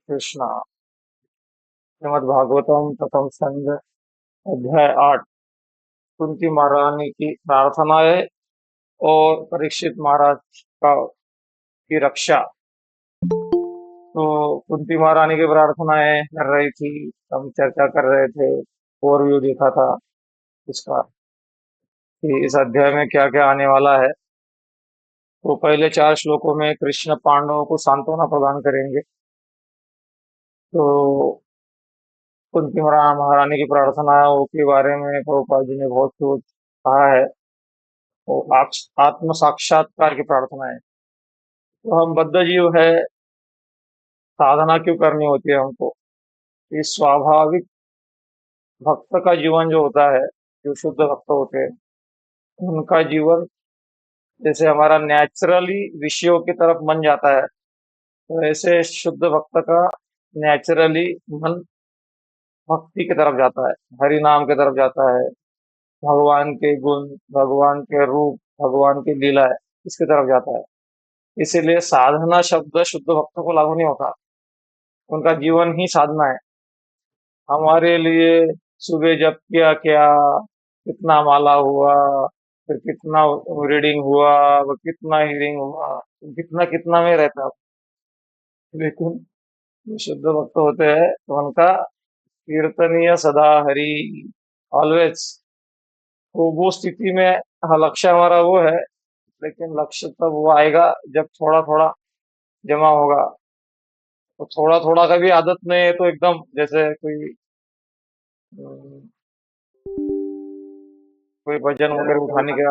कृष्णा। श्रीमद् भागवतम प्रथम स्कंद अध्याय 8। कुंती महारानी की प्रार्थना है और परीक्षित महाराज का की रक्षा। तो कुंती महारानी की प्रार्थनाएं कर रही थी, हम चर्चा कर रहे थे। ओवरव्यू देखा था इसका कि इस अध्याय में क्या क्या आने वाला है। तो पहले 4 श्लोकों में कृष्ण पांडवों को सांत्वना प्रदान करेंगे। तो कुंती महारानी की प्रार्थनाओं के बारे में प्रभुपाद जी ने बहुत कुछ कहा है। वो आत्म साक्षात्कार की प्रार्थना है। तो हम बद्ध जीव है, साधना क्यों करनी होती है हमको? ये स्वाभाविक भक्त का जीवन जो होता है, जो शुद्ध भक्त होते हैं, उनका जीवन जैसे हमारा नेचुरली विषयों की तरफ मन जाता है, तो ऐसे शुद्ध भक्त का नेचुरली मन भक्ति की तरफ जाता है, हरि नाम की तरफ जाता है, भगवान के गुण, भगवान के रूप, भगवान की लीला है, इसकी तरफ जाता है। इसीलिए साधना शब्द शुद्ध भक्त को लागू नहीं होता। उनका जीवन ही साधना है। हमारे लिए सुबह जप किया क्या, कितना माला हुआ, फिर कितना रीडिंग हुआ, वो कितना हीरिंग हुआ, कितना कितना में रहता है। लेकिन जो शुद्ध भक्त होते हैं तो उनका कीर्तनीय सदा हरि, ऑलवेज। तो वो स्थिति में, हाँ, लक्ष्य हमारा वो है। लेकिन लक्ष्य तब वो आएगा जब थोड़ा थोड़ा जमा होगा। तो थोड़ा थोड़ा का भी आदत नहीं है तो एकदम जैसे अम, कोई वजन वगैरह उठाने की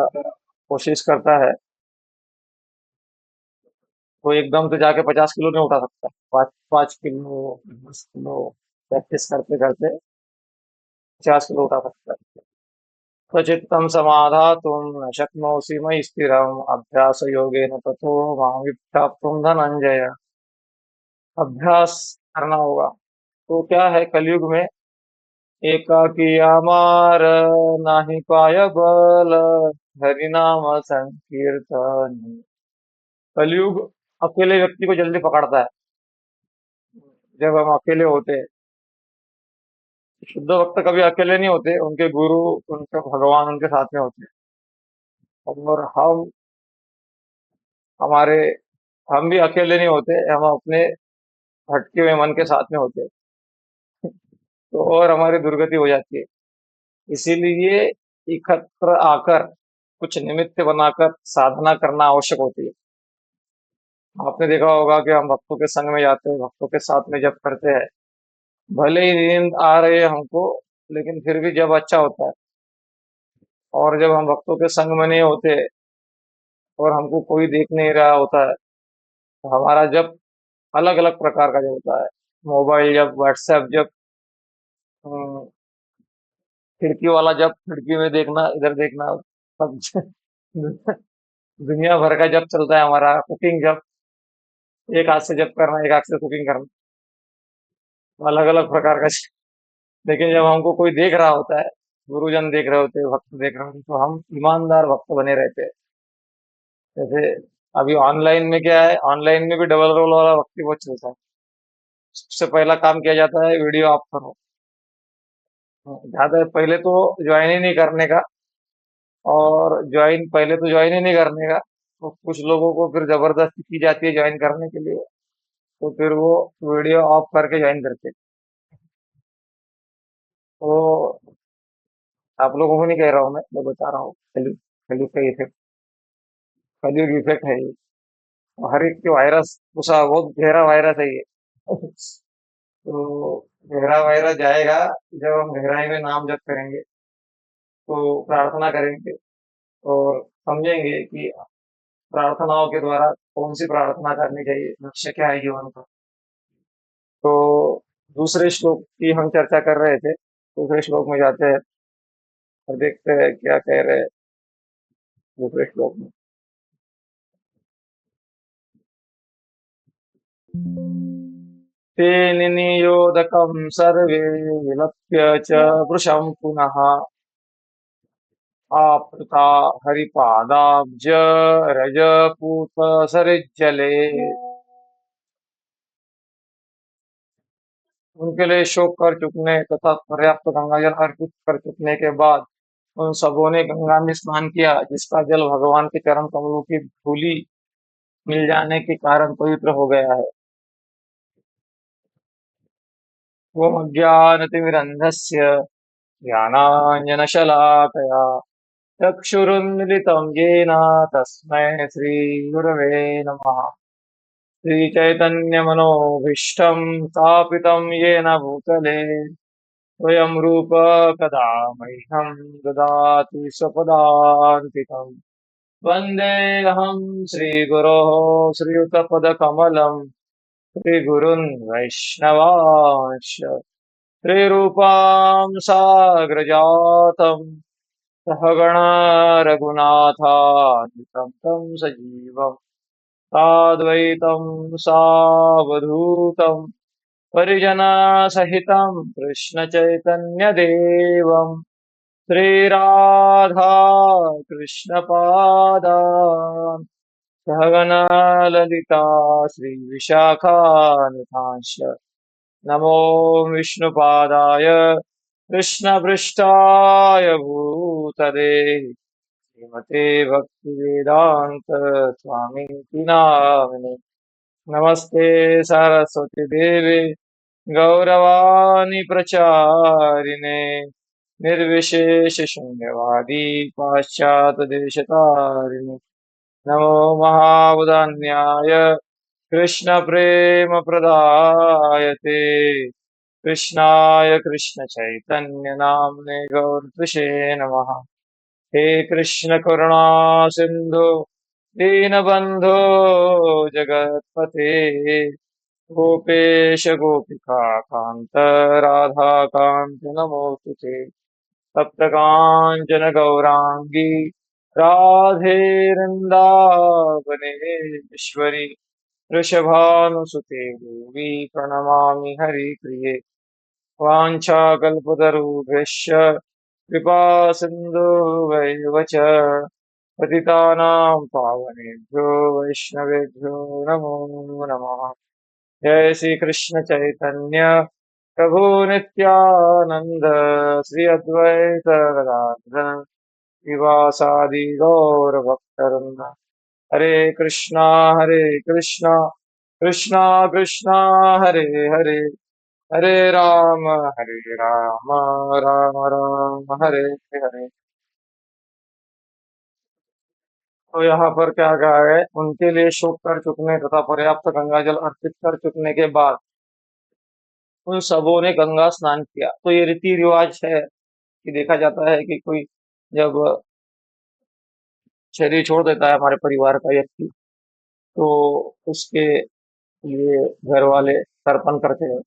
कोशिश करता है, तो एकदम तो जाके 50 किलो नहीं उठा सकता। 5 5 किलो, 10 किलो प्रैक्टिस करते करते 50 किलो उठा सकता है। स्वचित्तम समाधातुं न शक्नोषि मयि स्थिरम् अभ्यास योगेन ततो मां विप्राप्तुं धनंजय। अभ्यास करना होगा। तो क्या है, कलयुग में एकाकी अमार नाही पाय बल, हरि नाम संकीर्तन। कलयुग अकेले व्यक्ति को जल्दी पकड़ता है। जब हम अकेले होते हैं, शुद्ध भक्त कभी अकेले नहीं होते, उनके गुरु, उनके भगवान उनके साथ में होते हैं। और हमारे हम भी अकेले नहीं होते, हम अपने भटके हुए मन के साथ में होते हैं। तो और हमारी दुर्गति हो जाती है। इसीलिए एकत्र आकर, कुछ निमित्त बनाकर साधना करना आवश्यक होती है। आपने देखा होगा कि हम भक्तों के संग में जाते हैं, भक्तों के साथ में जब करते हैं, भले ही नींद आ रही है हमको, लेकिन फिर भी जब अच्छा होता है। और जब हम भक्तों के संग में नहीं होते और हमको कोई देख नहीं रहा होता है, तो हमारा जब अलग अलग प्रकार का जब होता है। मोबाइल जब, व्हाट्सएप जब, अम, खिड़की वाला जब, खिड़की में देखना, इधर देखना, सब दुनिया भर का जब चलता है हमारा। कुकिंग जब, एक हाथ से जब करना, एक हाथ से कुकिंग करना, अलग अलग प्रकार का। लेकिन जब हमको कोई देख रहा होता है, गुरुजन देख रहे होते हैं, भक्त देख रहे होते हैं, तो हम ईमानदार भक्त बने रहते हैं। जैसे अभी ऑनलाइन में क्या है, ऑनलाइन में भी डबल रोल वाला भक्ति बहुत चलता है। सबसे पहला काम किया जाता है, वीडियो ऑफ करो। ज्यादा पहले तो ज्वाइन ही नहीं करने का। और ज्वाइन पहले तो ज्वाइन ही नहीं करने का, तो कुछ लोगों को फिर जबरदस्ती की जाती है ज्वाइन करने के लिए। तो फिर वो वीडियो ऑफ करके ज्वाइन करते हैं। तो आप लोगों को नहीं कह रहा हूँ, मैं बता रहा हूँ। कलयुग, कलयुग का इफेक्ट, कलयुग इफेक्ट है ये। हर एक के वायरस, उसा बहुत गहरा वायरस है ये। तो गहरा वायरस जाएगा जब हम गहराई में नाम जप करेंगे, तो प्रार्थना करेंगे और समझेंगे कि प्रार्थनाओं के द्वारा कौन सी प्रार्थना करनी चाहिए, लक्ष्य क्या है जीवन का। तो दूसरे श्लोक की हम चर्चा कर रहे थे। दूसरे श्लोक में जाते हैं और देखते हैं क्या कह रहे हैं दूसरे श्लोक में। ते निनियोदकं सर्वे विलप्य च वृषं पुनः आपृता हरिपादाब्ज रजपूत सरिज्जले। उनके लिए शोक कर चुकने तथा पर्याप्त गंगाजल अर्पित कर चुकने के बाद उन सबों ने गंगा में स्नान किया, जिसका जल भगवान के चरण कमलों की धूलि मिल जाने के कारण पवित्र हो गया है। वो ज्ञानतिमिरन्धस्य ज्ञानाञ्जनशलाकया चक्षुरुन्मिलितं येन तस्मै श्रीगुरवे नमः। श्रीचैतन्यमनोभीष्टं स्थापितं येन भूतले स्वयं रूप कदा मह्यं ददाति स्वपदान्तिकम्। वन्देऽहं श्रीगुरोः श्रीयुतपदकमलं श्रीगुरुन् वैष्णवांश्च श्रीरूपां साग्रजातं सहगणा रघुनाथान्वितं तं सजीवम् साद्वैतं सावधूतं परिजनसहितं कृष्णचैतन्यदेवं श्रीराधा कृष्णपादान् सहगना ललिता श्रीविशाखान्वितांश्च नमो विष्णुपादाय कृष्णपृष्ठाय भूतले श्रीमते भक्तिवेदान्त स्वामीति नामिने। नमस्ते सरस्वती देवे गौरवाणी प्रचारिणे निर्विशेष शून्यवादी पाश्चात्य देशतारिणे नमो महावदान्याय कृष्ण प्रेम प्रदायते कृष्णाय कृष्ण चैतन्य नामने गौरतुषे नमः। हे कृष्ण करुणा सिंधु दीनबंधो जगत्पते गोपेश गोपिका कांत राधा कांत नमोस्तुते तप्त कांचन गौरांगी राधे वृंदावनेश्वरी वृषभानुसुते देवी प्रणमामि हरिप्रिये वाञ्छाकल्पतरुभ्यश्च कृपा सिन्धुभैव च पतितानां पावनेभ्यो वैष्णवेभ्यो नमो नमः। जय श्री कृष्ण चैतन्य प्रभु नित्यानंद श्री अद्वैत गदाधर श्रीवासादि गौर भक्तवृंद हरे कृष्णा कृष्णा कृष्णा कृष्णा हरे हरे हरे राम राम राम हरे हरे। तो यहाँ पर क्या कहा है, उनके लिए शोक कर चुकने तथा पर्याप्त गंगाजल अर्पित कर चुकने के बाद उन सबों ने गंगा स्नान किया। तो ये रीति रिवाज है कि देखा जाता है कि कोई जब शरीर छोड़ देता है हमारे परिवार का व्यक्ति, तो उसके लिए घर वाले तर्पण करते हैं।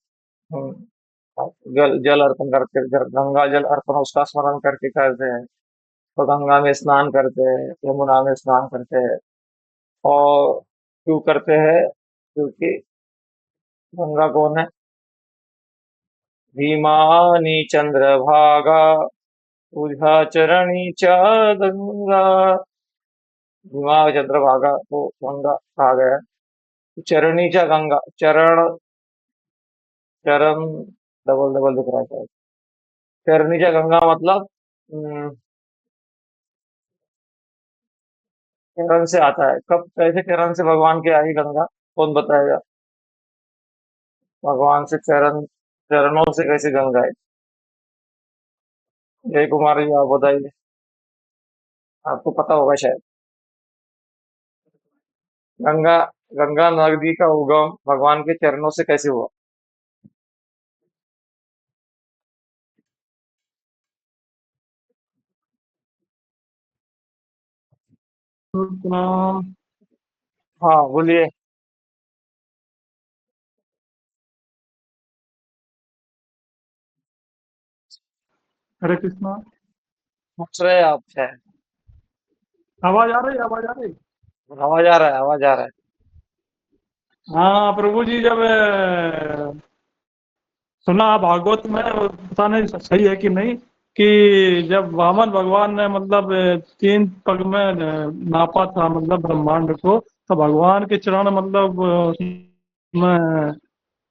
जल जल अर्पण करके गंगा जल अर्पण उसका स्मरण करके करते हैं। तो गंगा में स्नान करते हैं, यमुना में स्नान करते हैं। और क्यों करते हैं? क्योंकि गंगा कौन है? भीमानी चंद्रभागा तुझा चरणी च गंगा। भीमा चंद्रभागा को गंगा कहा गया है। चरणी च गंगा, चरण चरण डबल डबल दिख रहा है। चरणी च गंगा मतलब चरण से आता है। कब कैसे चरण से भगवान के आई गंगा, कौन बताएगा? भगवान से चरणों से कैसे गंगा है? जय कुमार जी, आप बताइए, आपको पता होगा शायद। गंगा गंगा नदी का उगम भगवान के चरणों से कैसे हुआ? प्रणाम। हाँ बोलिए। हरे कृष्णा। पूछ रहे हैं आप शायद। आवाज आ रही, आवाज आ रही। आवाज आ रहा है, आवाज आ रहा है। हाँ प्रभु जी, जब सुना भागवत में, पता नहीं सही है कि नहीं, कि जब वामन भगवान ने मतलब 3 पग में नापा था मतलब ब्रह्मांड को, तो भगवान के चरण मतलब उसमें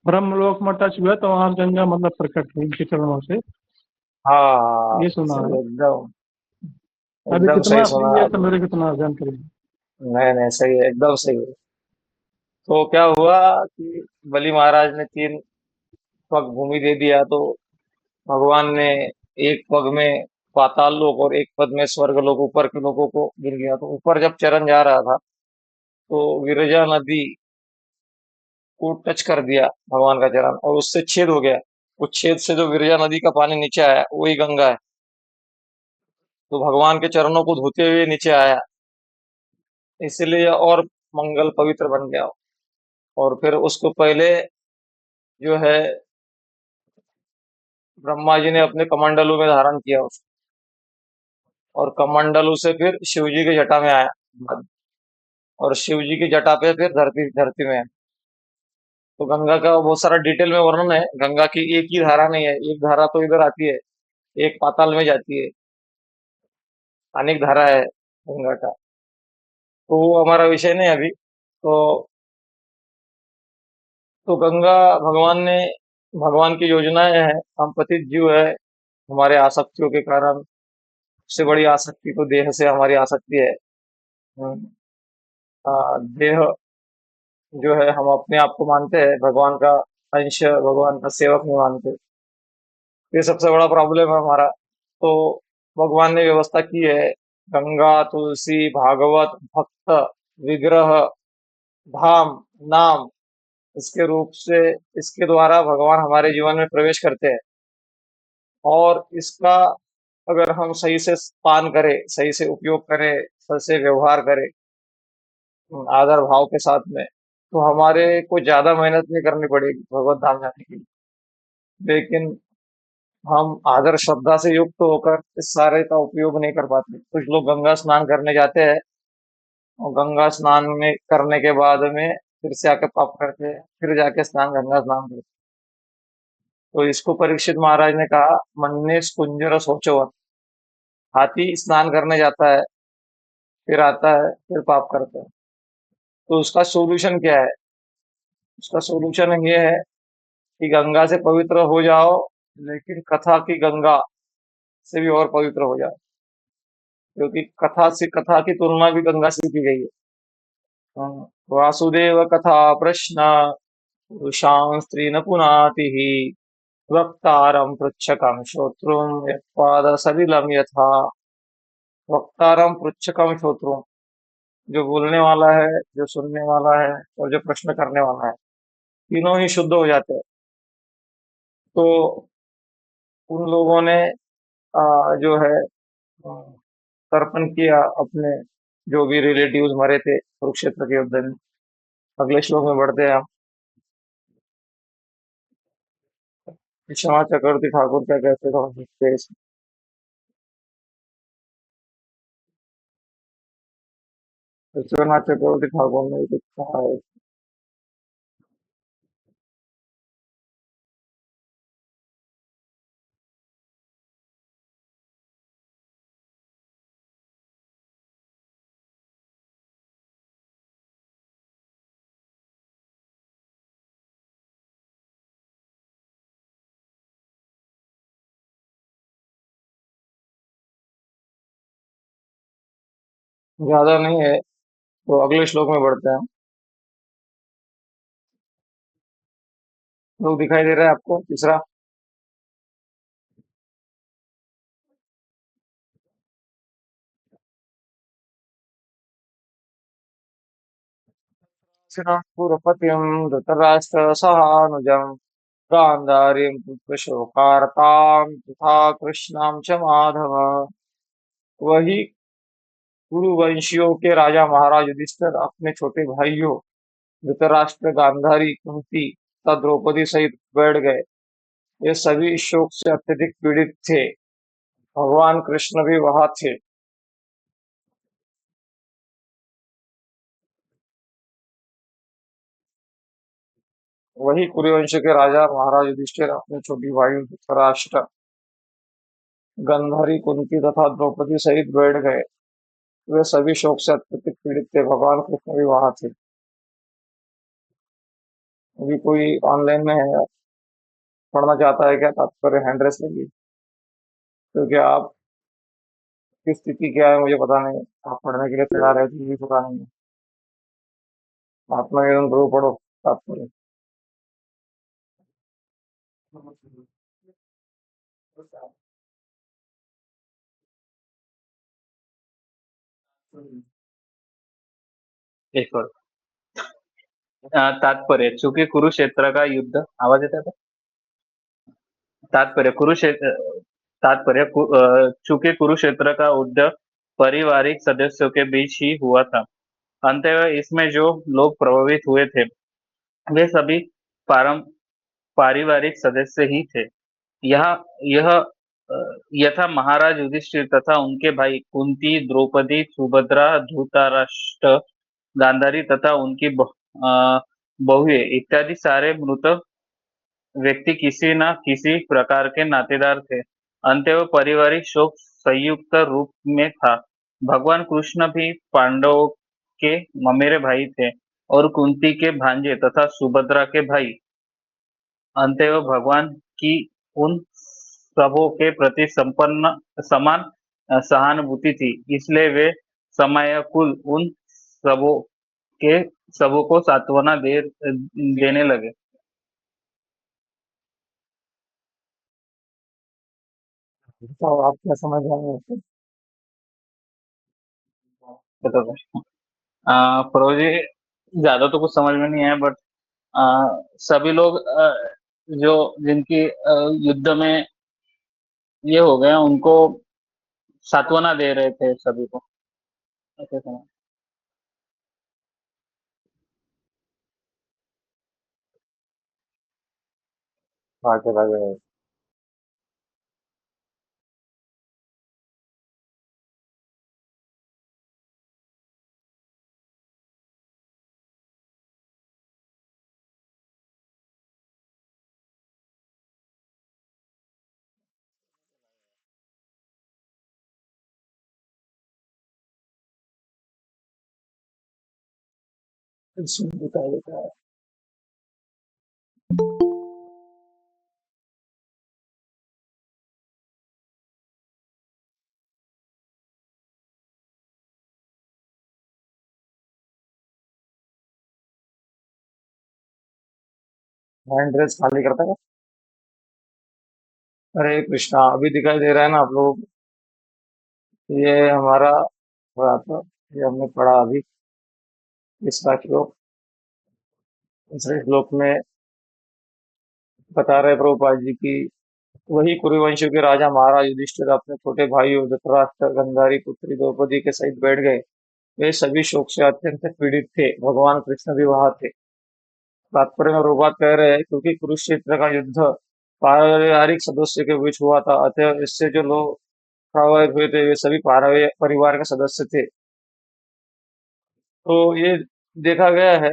ब्रह्मलोक में टच हुआ तो वहां गंगा मतलब प्रकट हुई उनके चरणों से। हाँ, ये सुना सही है। एकदम। अभी एकदम सही कितना सुना सही है तो आपने। मेरे कितना जानकारी है। नहीं नहीं, सही है, एकदम सही है। तो क्या हुआ कि बलि महाराज ने 3 पग भूमि दे दिया, तो भगवान ने एक पग में पाताल लोक और एक पग में स्वर्ग लोक, ऊपर के लोगों को गिर गया। तो ऊपर जब चरण जा रहा था, तो विरजा नदी को टच कर दिया भगवान का चरण, और उससे छेद हो गया। उस छेद से जो विरजा नदी का पानी नीचे आया, वही गंगा है। तो भगवान के चरणों को धोते हुए नीचे आया, इसलिए और मंगल पवित्र बन गया। और फिर उसको पहले जो है ब्रह्मा जी ने अपने कमंडलों में धारण किया उसको, और कमंडलों से फिर शिव जी की जटा में आया, और शिव जी की जटा पे फिर धरती धरती में है। तो गंगा का बहुत सारा डिटेल में वर्णन है। गंगा की एक ही धारा नहीं है, एक धारा तो इधर आती है, एक पाताल में जाती है, अनेक धारा है गंगा का। तो वो हमारा विषय नहीं है अभी। तो गंगा भगवान ने, भगवान की योजनाएं हैं। हम पतित जीव है, हमारे आसक्तियों के कारण। सबसे बड़ी आसक्ति तो देह से हमारी आसक्ति है। हम्म, देह जो है, हम अपने आप को मानते हैं भगवान का अंश, भगवान का सेवक नहीं मानते। ये सबसे बड़ा प्रॉब्लम है हमारा। तो भगवान ने व्यवस्था की है, गंगा, तुलसी, भागवत, भक्त, विग्रह, धाम, नाम, इसके रूप से, इसके द्वारा भगवान हमारे जीवन में प्रवेश करते हैं। और इसका अगर हम सही से पान करें, सही से उपयोग करें, सही से व्यवहार करें, आदर भाव के साथ में, तो हमारे को ज्यादा मेहनत नहीं करनी पड़ेगी भगवत धाम जाने के लिए। लेकिन हम आदर श्रद्धा से युक्त होकर इस सारे का उपयोग नहीं कर पाते। कुछ लोग गंगा स्नान करने जाते हैं, और गंगा स्नान में करने के बाद में फिर से आके पाप करते हैं, फिर जाके गंगा स्नान करते हैं। तो इसको परीक्षित महाराज ने कहा, मन्ने कुंजर सोचो। हाथी स्नान करने जाता है, फिर आता है, फिर पाप करता है। तो उसका सोल्यूशन क्या है? उसका सोल्यूशन ये है कि गंगा से पवित्र हो जाओ, लेकिन कथा की गंगा से भी और पवित्र हो जाओ। क्योंकि कथा की तुलना भी गंगा से की गई है। वासुदेव कथा प्रश्न पुरुषां स्त्री न पुनाति ही, वक्तारम पृच्छकम श्रोत्रुम यत्पाद सलिलम यथा। वक्तारम पृच्छकम श्रोत्रुम, जो बोलने वाला है, जो सुनने वाला है, और जो प्रश्न करने वाला है, तीनों ही शुद्ध हो जाते हैं। तो उन लोगों ने जो है तर्पण किया अपने, जो भी रिलेटिव्स मरे थे कुरुक्षेत्र के युद्ध में। अगले श्लोक में बढ़ते हैं हम। क्षमा चक्रवर्ती ठाकुर क्या कहते थे, हम देखते हैं इसमें। विश्वनाथ चक्रवर्ती ठाकुर ने कुछ कहा है। ज्यादा नहीं है, तो अगले श्लोक में बढ़ते हैं। लोग दिखाई दे रहा है आपको तीसरा? पुरपतिम धृतराष्ट्र सहानुजम गांधारीं पुत्रशोकार्तां तथा कृष्णां च माधव। वही कुरुवंशियों के राजा महाराज युधिष्ठिर अपने छोटे भाइयों धृतराष्ट्र, गांधारी, कुंती तथा द्रौपदी सहित बैठ गए। ये सभी शोक से अत्यधिक पीड़ित थे। भगवान कृष्ण भी वहां थे। वही कुरुवंश के राजा महाराज युधिष्ठिर अपने छोटी भाई धृतराष्ट्र, गंधारी, कुंती तथा द्रौपदी सहित बैठ गए। वे सभी शोक से अत्यधिक पीड़ित थे। भगवान कृष्ण भी वहां थे। अभी कोई ऑनलाइन में है, पढ़ना चाहता है क्या तात्पर्य हैंड रेस लगी? क्योंकि आप की स्थिति क्या है मुझे पता नहीं। आप पढ़ने के लिए तैयार है कि नहीं पता नहीं। आत्मनिर्भर ध्रुव पढ़ो तात्पर्य। एक और तात्पर्य, चूंकि कुरुक्षेत्र का युद्ध, आवाज येत आहे? तात्पर्य कुरुक्षेत्र तात्पर्य चूंकि कुरुक्षेत्र का युद्ध पारिवारिक सदस्यों के बीच ही हुआ था, अंततः इसमें जो लोग प्रभावित हुए थे वे सभी पारम पारिवारिक सदस्य ही थे। यह यह यथा महाराज युधिष्ठिर तथा उनके भाई कुंती, द्रौपदी, सुभद्रा, धृतराष्ट्र, गांधारी तथा उनकी बहुएं इत्यादि सारे मृत व्यक्ति किसी न किसी प्रकार के नातेदार थे। अंततः पारिवारिक शोक संयुक्त रूप में था। भगवान कृष्ण भी पांडवों के ममेरे भाई थे और कुंती के भांजे तथा सुभद्रा के भाई। अंततः भगवान की उन सबों के प्रति संपन्न समान सहानुभूति थी, इसलिए वे समयाकुल उन सबों के सबों को सांत्वना देने लगे। बताओ आप क्या समझ रहे हैं इससे? बताओ। फरोजी, ज्यादा तो कुछ समझ में नहीं आया, बट सभी लोग जो जिनकी युद्ध में ये हो गए उनको सांत्वना दे रहे थे सभी को, ऐसे समझ। हाँ चला जाए। इसमें बता देता है। हैंड रेस खाली करता है। हरे कृष्णा, अभी दिखाई दे रहा है ना आप लोगों को? ये हमारा हुआ था, ये हमने पढ़ा अभी इसका श्लोक। दूसरे श्लोक में बता रहे प्रभुपाद जी की वही कुरुवंशियों के राजा महाराज युधिष्ठिर अपने छोटे भाइयों धृतराष्ट्र, गांधारी पुत्री द्रौपदी के सहित बैठ गए। वे सभी शोक से अत्यंत पीड़ित थे। भगवान कृष्ण भी वहां थे। तात्पर्य में प्रभुपाद कह रहे हैं क्योंकि कुरुक्षेत्र का युद्ध पारिवारिक सदस्य के बीच हुआ था, अतः इससे जो लोग प्रभावित हुए थे वे सभी परिवार के सदस्य थे। तो ये देखा गया है।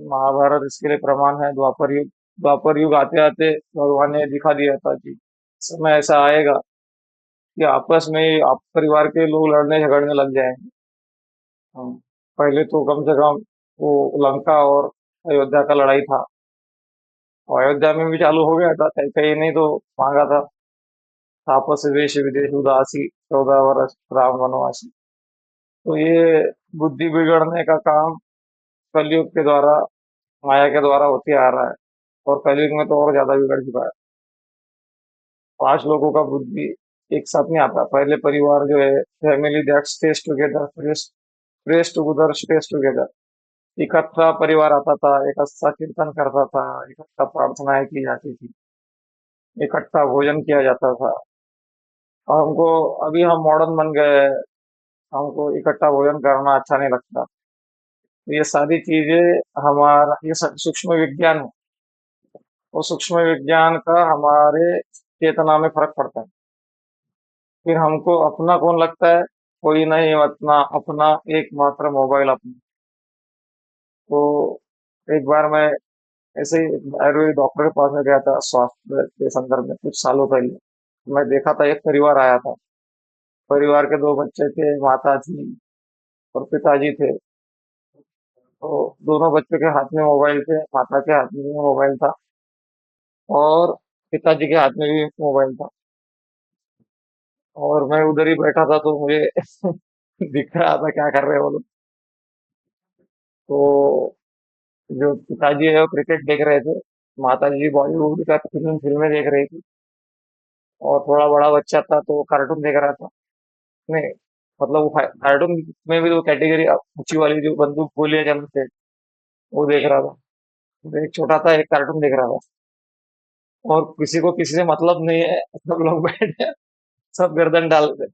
महाभारत इसके लिए प्रमाण है। द्वापर युग आते आते भगवान ने दिखा दिया था कि समय ऐसा आएगा कि आपस में ही आप परिवार के लोग लड़ने झगड़ने लग जाएंगे। हम पहले तो कम से कम वो लंका और अयोध्या का लड़ाई था, और अयोध्या में भी चालू हो गया था, कहीं कहीं नहीं तो मांगा था। आपस देश विदेश उदासी 14 वर्ष राम वनवासी। तो ये बुद्धि बिगड़ने का काम कलयुग के द्वारा, माया के द्वारा होते आ रहा है। और कलयुग में तो और ज्यादा बिगड़ चुका है। 5 लोगों का बुद्धि एक साथ नहीं आता। पहले परिवार जो है, family that stage together, press together, stage together, इकट्ठा परिवार आता था, इकट्ठा कीर्तन करता था, इकट्ठा प्रार्थनाएं की जाती थी, इकट्ठा भोजन किया जाता था। और हमको अभी हम मॉडर्न बन गए हैं, हमको इकट्ठा भोजन करना अच्छा नहीं लगता। तो ये सारी चीजें हमारा ये सूक्ष्म विज्ञान है। और सूक्ष्म विज्ञान का हमारे चेतना में फर्क पड़ता है। फिर हमको अपना कौन लगता है? कोई नहीं, अपना अपना एकमात्र मोबाइल अपना। तो एक बार मैं ऐसे ही आयुर्वेदिक डॉक्टर के पास में गया था स्वास्थ्य के संदर्भ में कुछ सालों पहले। मैं देखा था एक परिवार आया था। परिवार के 2 बच्चे थे, माता थी और पिताजी थे। तो दोनों बच्चों के हाथ में मोबाइल थे, माता के हाथ में भी मोबाइल था और पिताजी के हाथ में भी मोबाइल था। और मैं उधर ही बैठा था तो मुझे दिख रहा था क्या कर रहे हैं वो लोग। तो जो पिताजी है वो क्रिकेट देख रहे थे, माता जी बॉलीवुड का फिल्में देख रही थी और थोड़ा बड़ा बच्चा था तो वो कार्टून देख रहा था। नहीं, मतलब वो कार्टून में भी वो कैटेगरी ऊंची वाली जो बंदूक गोलियां चलते थे वो देख रहा था। तो एक छोटा था, एक कार्टून देख रहा था और किसी को किसी से मतलब नहीं है, सब लोग बैठे हैं, सब गर्दन डाल रहे।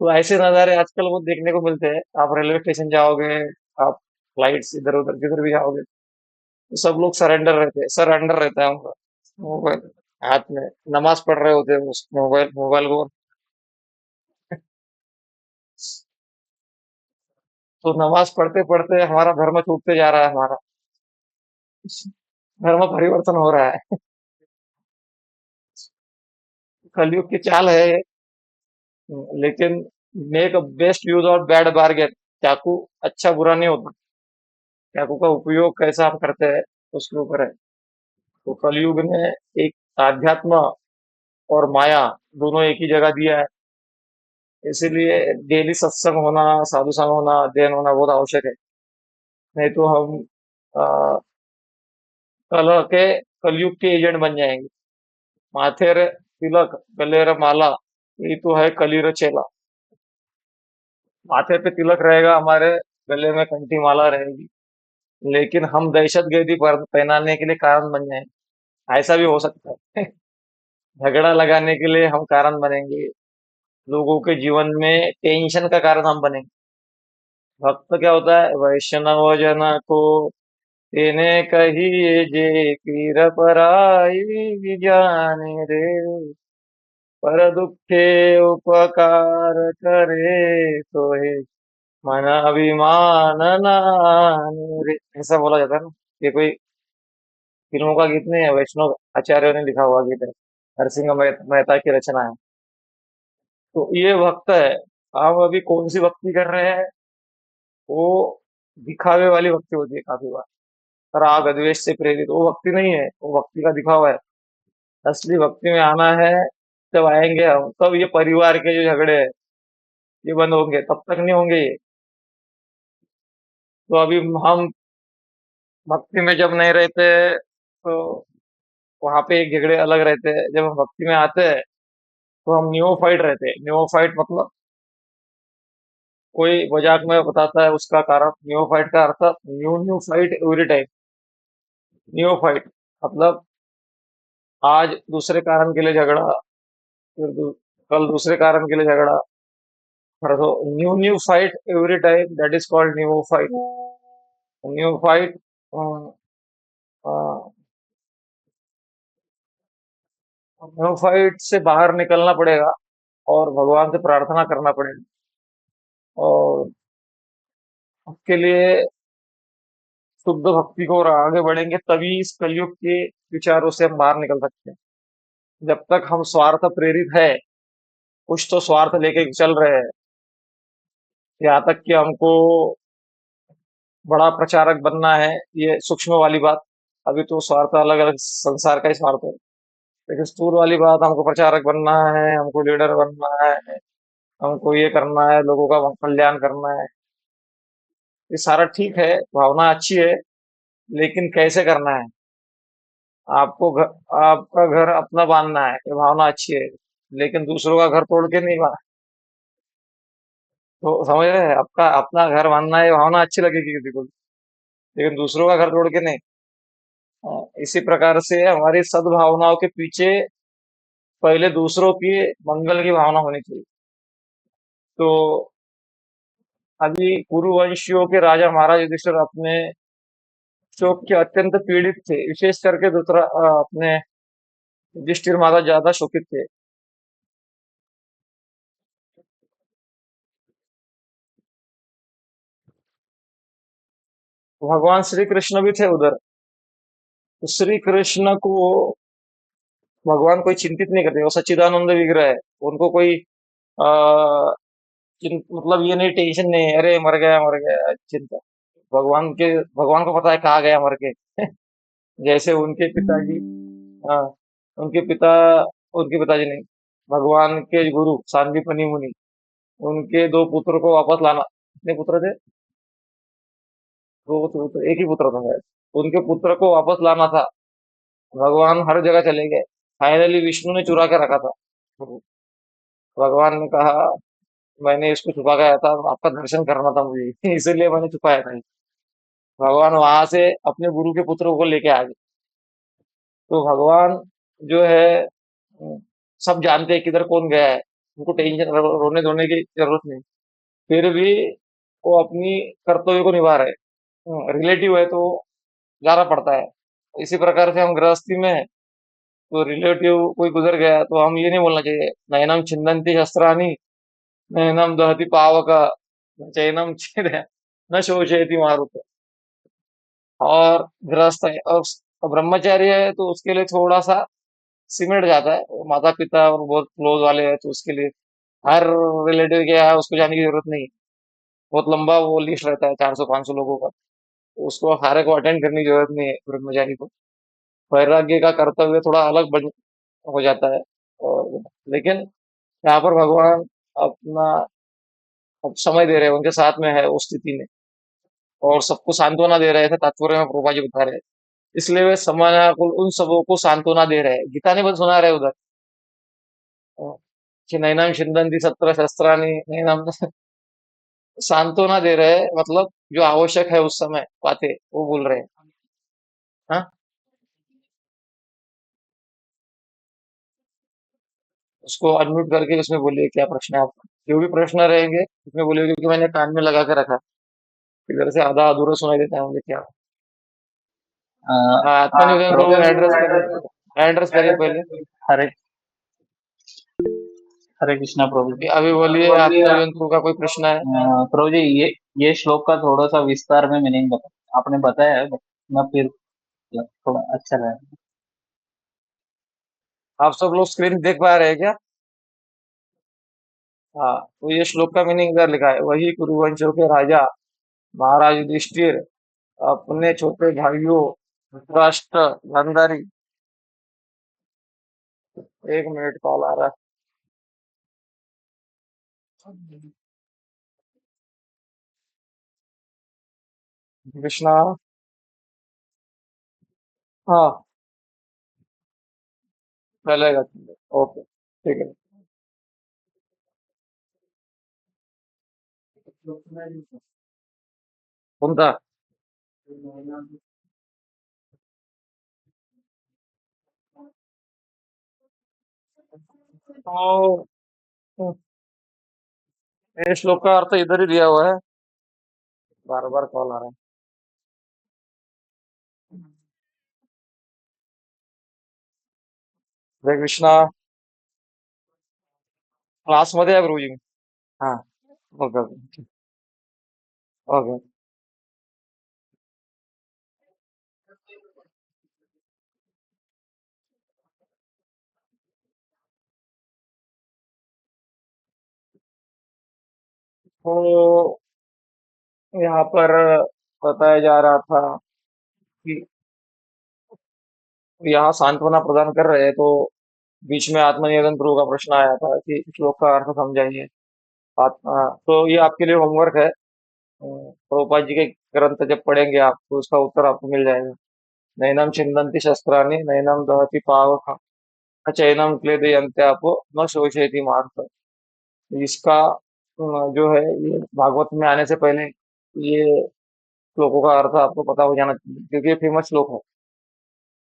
तो ऐसे नज़ारे आजकल वो देखने को मिलते हैं। आप रेलवे स्टेशन जाओगे, आप फ्लाइट्स इधर उधर किधर भी जाओगे तो सब लोग सरेंडर रहता है उनका। मोबाइल हाथ में, नमाज पढ़ रहे होते हैं उस मोबाइल मोबाइल को। तो नमाज पढ़ते पढ़ते हमारा धर्म छूटते जा रहा है, हमारा धर्म परिवर्तन हो रहा है। कलयुग की चाल है ये। लेकिन मेक बेस्ट यूज और बैड बार्गेन। चाकू अच्छा बुरा नहीं होता, चाकू का उपयोग कैसा हम करते हैं उसके ऊपर है। तो कलयुग ने एक आध्यात्म और माया दोनों एक ही जगह दिया है। इसीलिए डेली सत्संग होना, साधु संग होना, अध्ययन होना बहुत आवश्यक है। नहीं तो हम अ, कल के कलयुग के एजेंट बन जाएंगे। माथे रे तिलक, गले रे माला, ये तो है कली रे चेला। माथे पे तिलक रहेगा हमारे, गले में कंठी माला रहेगी, लेकिन हम दहशतगर्दी पर पहनाने के लिए कारण बन जाएंगे। ऐसा भी हो सकता है। झगड़ा लगाने के लिए हम कारण बनेंगे, लोगों के जीवन में टेंशन का कारण हम बनेंगे। भक्त क्या होता है? वैष्णव जन को तेने कहिए जे पीर पराई जाने रे, पर दुखे उपकार करे तो हे मन अभिमान नानी रे, ऐसा बोला जाता है ना। ये कोई फिल्मों का गीत नहीं है, वैष्णव आचार्यों ने लिखा हुआ गीत है, नरसिंह मेहता की रचना है। तो ये भक्त है। हम अभी कौन सी भक्ति कर रहे हैं? वो दिखावे वाली भक्ति होती है काफी बार, राग द्वेष से प्रेरित। वो भक्ति नहीं है, वो भक्ति का दिखावा है। असली भक्ति में आना है, जब आएंगे हम तब ये परिवार के जो झगड़े हैं ये बंद होंगे, तब तक नहीं होंगे ये। तो अभी हम भक्ति में जब नहीं रहते तो वहां पे एक झगड़े अलग रहते हैं। जब हम भक्ति में आते हैं तो हम नियोफाइट रहते हैं। नियोफाइट मतलब कोई मजाक में बताता है उसका कारण, नियोफाइट का अर्थ new new fight every time. Neophyte मतलब आज दूसरे कारण के लिए झगड़ा, फिर कल दूसरे कारण के लिए झगड़ा, परसों new new fight every time, that is called new fight. New fight new fight से बाहर निकलना पड़ेगा और भगवान से प्रार्थना करना पड़ेगा। और उसके लिए शुद्ध भक्ति को और आगे बढ़ेंगे तभी इस कलयुग के विचारों से हम बाहर निकल सकते हैं। जब तक हम स्वार्थ प्रेरित है, कुछ तो स्वार्थ लेके चल रहे हैं, यहाँ तक कि हमको बड़ा प्रचारक बनना है, ये सूक्ष्म वाली बात। अभी तो स्वार्थ अलग अलग संसार का ही स्वार्थ है, लेकिन स्थूल वाली बात, हमको प्रचारक बनना है, हमको लीडर बनना है, हमको ये करना है, लोगों का कल्याण करना है। ये सारा ठीक है, भावना अच्छी है, लेकिन कैसे करना है? आपका घर अपना बांधना है, ये भावना अच्छी है, लेकिन दूसरों का घर तोड़ के नहीं बना। तो समझ रहे हैं? आपका अपना घर बांधना है, ये भावना अच्छी लगेगी किसी को, लेकिन दूसरों का घर तोड़ के नहीं। इसी प्रकार से हमारी सद्भावनाओं के पीछे पहले दूसरों की मंगल की भावना होनी चाहिए। तो अभी कुरुवंशियों के राजा महाराज युधिष्ठिर अपने शोक के अत्यंत पीड़ित थे, विशेष करके दूसरा अपने युधिष्ठिर महाराज ज्यादा शोकित थे। तो भगवान श्री कृष्ण भी थे उधर। तो श्री कृष्ण को भगवान कोई चिंतित नहीं करते, वो सच्चिदानंद विग्रह है। उनको कोई आ, मतलब ये नहीं, टेंशन नहीं है, अरे मर गया चिंता। भगवान को पता है कहाँ गया मर के। जैसे उनके पिताजी, हाँ, उनके पिता उनके पिताजी नहीं, भगवान के गुरु सांदीपनि मुनि, उनके दो पुत्र को वापस लाना। कितने पुत्र थे? दो पुत्र, एक ही पुत्र था शायद। उनके पुत्र को वापस लाना था। भगवान हर जगह चले गए। फाइनली विष्णु ने चुरा के रखा था। भगवान ने कहा, मैंने इसको छुपा के आया था, आपका दर्शन करना था मुझे, इसीलिए मैंने छुपाया था। भगवान वहां से अपने गुरु के पुत्र को लेके आ गए। तो भगवान जो है, सब जानते हैं किधर कौन गया है। उनको टेंशन, रोने धोने की जरूरत नहीं। फिर भी वो अपनी कर्तव्य को निभा रहे। रिलेटिव है तो जाना पड़ता है। इसी प्रकार से हम गृहस्थी में हैं, तो रिलेटिव कोई गुजर गया तो हम ये नहीं बोलना चाहिए, नैनम छिन्दन्ति शस्त्राणि, नैनम दहति पावक, चैनम छिद न शोषयति मारुत। और गृहस्थ है और ब्रह्मचारी है तो उसके लिए थोड़ा सा सिमट जाता है। वो माता पिता और बहुत क्लोज वाले हैं तो उसके लिए हर रिलेटिव क्या है उसको जाने की जरूरत नहीं है। बहुत लंबा वो लिस्ट रहता है, 400-500 लोगों का। तो उसको सारे को अटेंड करने की जरूरत नहीं है ब्रह्मचारी को। वैराग्य का कर्तव्य थोड़ा अलग हो जाता है। और लेकिन यहाँ पर भगवान अपना अब समय दे रहे हैं, उनके साथ में है उस स्थिति में, और सबको सांत्वना दे रहे थे। तात्पर्य में प्रभुपा जी बता रहे हैं, इसलिए वे समय को उन सबों को सांत्वना दे रहे हैं। गीता ने बस सुना रहे उधर, कि नैनम छिन्दन्ति शस्त्र शस्त्राणि नैनम, सांत्वना दे रहे हैं, मतलब जो आवश्यक है उस समय बातें वो बोल रहे हैं। हाँ, उसको अनम्यूट करके उसमें बोलिए क्या प्रश्न है आपका। जो भी प्रश्न रहेंगे उसमें बोलिए, क्योंकि मैंने कान में लगा के रखा, इधर से आधा अधूरा सुनाई देता है मुझे क्या। हाँ, आत्मनिवेदन प्रभु एड्रेस करिए, एड्रेस करिए पहले। हरे हरे कृष्णा प्रभु जी। अभी बोलिए, आत्मनिवेदन प्रभु का कोई प्रश्न है? प्रभु जी, ये श्लोक का थोड़ा सा विस्तार में मीनिंग बता, आपने बताया है, मैं फिर थोड़ा अच्छा रहा। आप सब लोग स्क्रीन देख पा रहे हैं क्या? हाँ, तो ये श्लोक का मीनिंग इधर लिखा है, वही कुरुवंशों के राजा महाराज युधिष्ठिर अपने छोटे भाइयों धृतराष्ट्र, गांधारी, एक मिनट कॉल आ रहा है, कृष्णा। हाँ, चलेगा, ओके, ठीक है। कौन था? तो ये श्लोक का अर्थ इधर ही दिया हुआ है, बार बार कॉल आ रहा है। हरे कृष्णा। क्लास मध्ये आहे गुरुजी। हाँ, ओके ओके ओके। तो यहाँ पर बताया जा रहा था कि यहाँ सांत्वना प्रदान कर रहे हैं, तो बीच में आत्मनिवेदन प्रभु का प्रश्न आया था कि श्लोक का अर्थ समझाइए। तो ये आपके लिए होमवर्क है। प्रभुपाद जी के ग्रंथ जब पढ़ेंगे आप तो उसका उत्तर आपको मिल जाएगा। नैनम छिन्दन्ति शस्त्राणि नैनम दहति पावक चैनम क्लेदयन्त्यापो न शोषयति मारुत। इसका जो है ये भागवत में आने से पहले ये श्लोकों का अर्थ आपको पता हो जाना चाहिए, क्योंकि ये फेमस श्लोक है।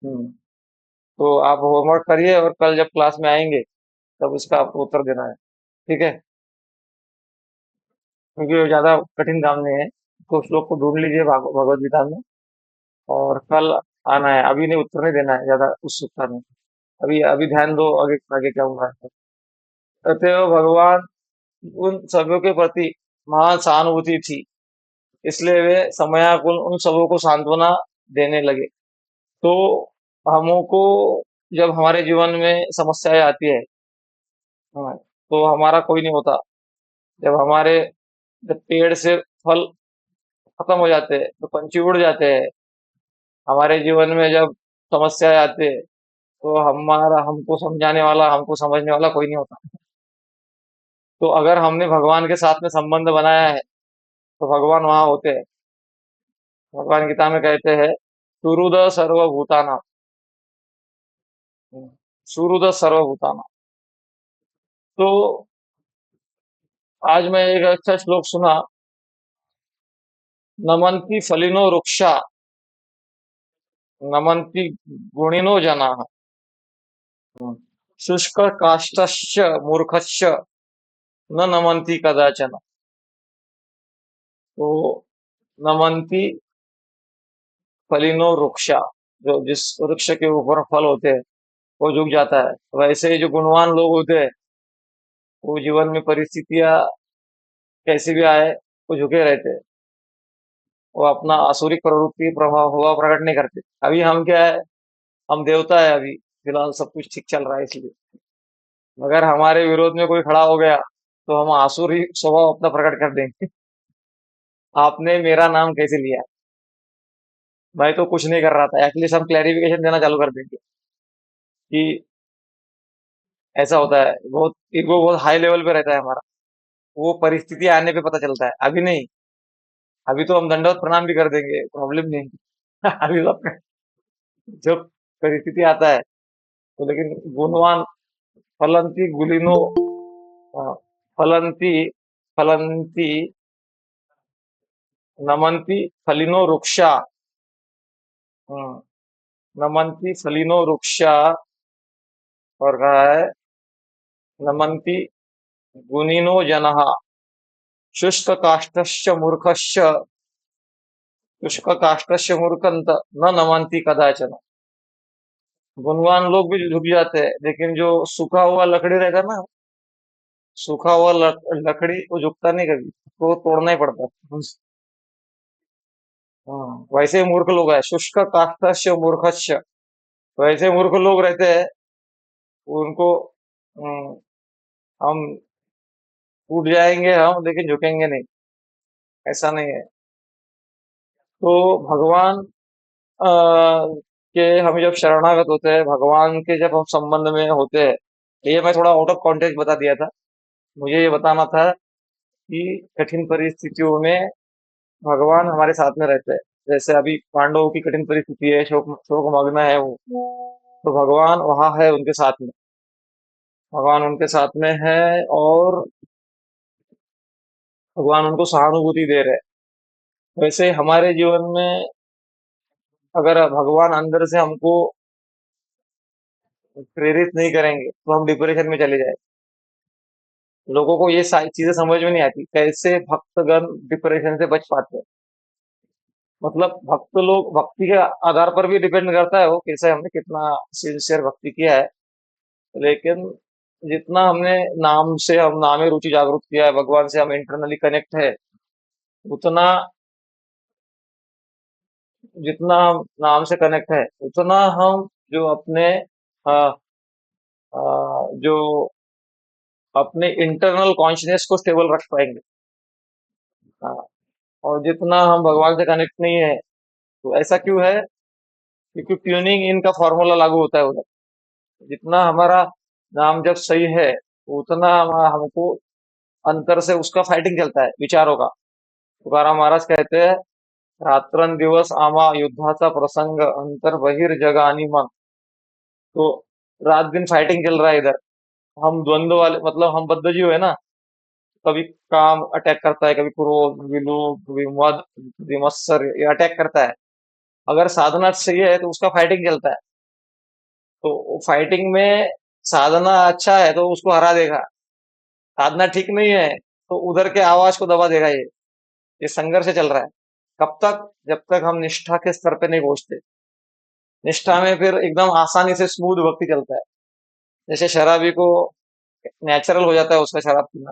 हम्म, तो आप होमवर्क करिए और कल जब क्लास में आएंगे तब उसका आपको उत्तर देना है, ठीक है? क्योंकि वो ज्यादा कठिन काम नहीं है। तो श्लोक को ढूंढ लीजिए भगवत गीता में, और कल आना है। अभी नहीं, उत्तर नहीं देना है ज्यादा उत्सुकता में। अभी अभी ध्यान दो आगे आगे क्या हुआ है। अतएव भगवान उन सभी के प्रति महान सहानुभूति थी, इसलिए वे समयाकुल उन सबों को सांत्वना देने लगे। तो हमको जब हमारे जीवन में समस्याएं आती है, हाँ, तो हमारा कोई नहीं होता। जब हमारे जब पेड़ से फल खत्म हो जाते हैं, तो पंछी उड़ जाते हैं। हमारे जीवन में जब समस्याएं आती है, तो हमारा हमको समझाने वाला, हमको समझने वाला कोई नहीं होता। तो अगर हमने भगवान के साथ में संबंध बनाया है, तो भगवान वहां होते हैं। भगवान गीता में कहते हैं, सुहृद सर्वभूतानां, सुहृद सर्वभूतानां। तो आज मैं एक अच्छा श्लोक सुना, नमन्ति फलिनो वृक्षा, नमन्ति गुणिनो जनाः, शुष्क काष्ठश्च मूर्खश्च न नमन्ति कदाचन। तो नमन्ति फलिनो वृक्षा, जो जिस वृक्ष के ऊपर फल होते हैं वो झुक जाता है। वैसे ही जो गुणवान लोग होते हैं, वो जीवन में परिस्थितियां कैसी भी आए, वो झुके रहते हैं। वो अपना आसुरिक प्रवृत्ति प्रभाव हुआ प्रकट नहीं करते। अभी हम क्या है, हम देवता है, अभी फिलहाल सब कुछ ठीक चल रहा है इसलिए। मगर हमारे विरोध में कोई खड़ा हो गया, तो हम आसुरी स्वभाव अपना प्रकट कर देंगे। आपने मेरा नाम कैसे लिया? मैं तो कुछ नहीं कर रहा था। एटलीस्ट हम क्लैरिफिकेशन देना चालू कर देंगे कि ऐसा होता है। बहुत ईगो बहुत हाई लेवल पे रहता है हमारा। वो परिस्थिति आने पे पता चलता है, अभी नहीं। अभी तो हम दंडवत प्रणाम भी कर देंगे, प्रॉब्लम नहीं। अभी तो जब परिस्थिति आता है, तो लेकिन गुणवान, फलंती गुलिनो, अ, फलंती फलंती नमंती फलिनो वृक्षा, हम्म, नमंती फलिनो वृक्षा। और कहा है, नमंती गुणिनो जनः, शुष्क काष्ठश्च मूर्खश्च, शुष्क काष्ठश्च मूर्खंत न नमंती कदाचन। गुणवान लोग भी झुक जाते हैं, लेकिन जो सूखा हुआ लकड़ी रहता है ना, सूखा हुआ लकड़ी वो झुकता नहीं कभी, उसको तोड़ना ही पड़ता है। वैसे ही मूर्ख लोग है, शुष्क काष्ठस्य मूर्खस्य। वैसे मूर्ख लोग रहते हैं, उनको हम्म, हम टूट जाएंगे हम, लेकिन झुकेंगे नहीं। ऐसा नहीं है। तो भगवान के हम जब शरणागत होते हैं, भगवान के जब हम संबंध में होते हैं, ये मैं थोड़ा आउट ऑफ कॉन्टेक्स्ट बता दिया था। मुझे ये बताना था कि कठिन परिस्थितियों में भगवान हमारे साथ में रहते हैं। जैसे अभी पांडवों की कठिन परिस्थिति है, शोक शोक मग्न है वो, तो भगवान वहां है उनके साथ में। भगवान उनके साथ में है, और भगवान उनको सहानुभूति दे रहे हैं। वैसे हमारे जीवन में अगर भगवान अंदर से हमको प्रेरित नहीं करेंगे, तो हम डिप्रेशन में चले जाए। लोगों को ये सारी चीजें समझ में नहीं आती, कैसे भक्तगण डिप्रेशन से बच पाते हैं। मतलब भक्त लोग, भक्ति के आधार पर भी डिपेंड करता है वो कैसे हमने कितना सिंसियर भक्ति किया है। लेकिन जितना हमने नाम से, हम नामे रुचि जागरूक किया है, भगवान से हम इंटरनली कनेक्ट है, उतना, जितना हम नाम से कनेक्ट है, उतना हम जो अपने अ, जो अपने इंटरनल कॉन्शियसनेस को स्टेबल रख पाएंगे। हाँ, और जितना हम भगवान से कनेक्ट नहीं है, तो ऐसा क्यों है? क्योंकि ट्यूनिंग इन का फॉर्मूला लागू होता है उधर। जितना हमारा नाम जब सही है, उतना हमको अंतर से उसका फाइटिंग चलता है, विचारों का। तुकाराम महाराज कहते हैं, रात्रंदिवस आमा युद्धाचा प्रसंग, अंतर बहिर जग आणि मन। तो रात दिन फाइटिंग चल रहा है इधर। हम द्वंद्व वाले, मतलब हम बद्धजीव है ना। कभी काम अटैक करता है, कभी क्रोध, कभी लोभ, कभी मद, कभी मत्सर, ये अटैक करता है। अगर साधना सही है, तो उसका फाइटिंग चलता है। तो फाइटिंग में साधना अच्छा है तो उसको हरा देगा। साधना ठीक नहीं है, तो उधर के आवाज को दबा देगा ये संघर्ष चल रहा है। कब तक? जब तक हम निष्ठा के स्तर पे नहीं पहुंचते। निष्ठा में फिर एकदम आसानी से स्मूथ भक्ति चलता है। जैसे शराबी को नेचुरल हो जाता है उसका शराब पीना।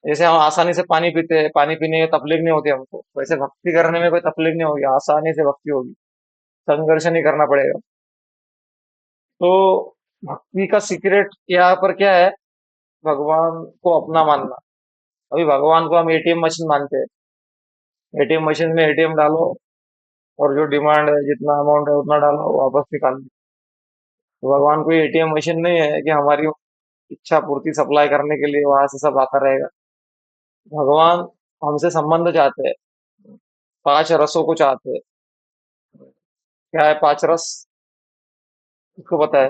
जैसे हम आसानी से पानी पीते हैं, पानी पीने में तकलीफ नहीं होती हमको, वैसे भक्ति करने में कोई तकलीफ नहीं होगी, आसानी से भक्ति होगी। संघर्ष नहीं करना पड़ेगा। तो भक्ति का सीक्रेट यहाँ पर क्या है? भगवान को अपना मानना। अभी भगवान को हम एटीएम मशीन मानते हैं। एटीएम मशीन में एटीएम डालो और जो डिमांड है जितना अमाउंट है उतना डालो, वापस निकाल दो। तो भगवान कोई एटीएम मशीन नहीं है कि हमारी इच्छा पूर्ति सप्लाई करने के लिए वहां से सब आता रहेगा। भगवान हमसे संबंध चाहते हैं, 5 रसों को चाहते हैं। क्या है 5 रस? इसको पता है?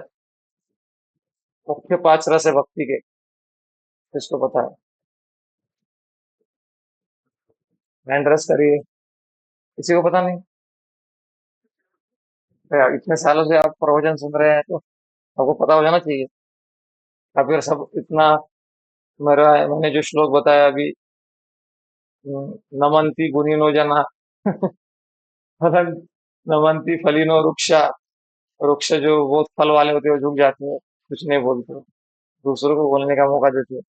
मुख्य 5 रस है भक्ति के, इसको पता है? हैंड रेस करिए, किसी को पता नहीं? तो यार, इतने सालों से आप प्रवचन सुन रहे हैं तो आपको पता हो जाना चाहिए। या फिर सब इतना, मैंने जो श्लोक बताया अभी, नमंती गुणिनो जना मतलब नमंती फलिनो वृक्षा, वृक्ष जो बहुत फल वाले होते हैं वो झुक जाते हैं, कुछ नहीं बोलते, दूसरों को बोलने का मौका देते हैं।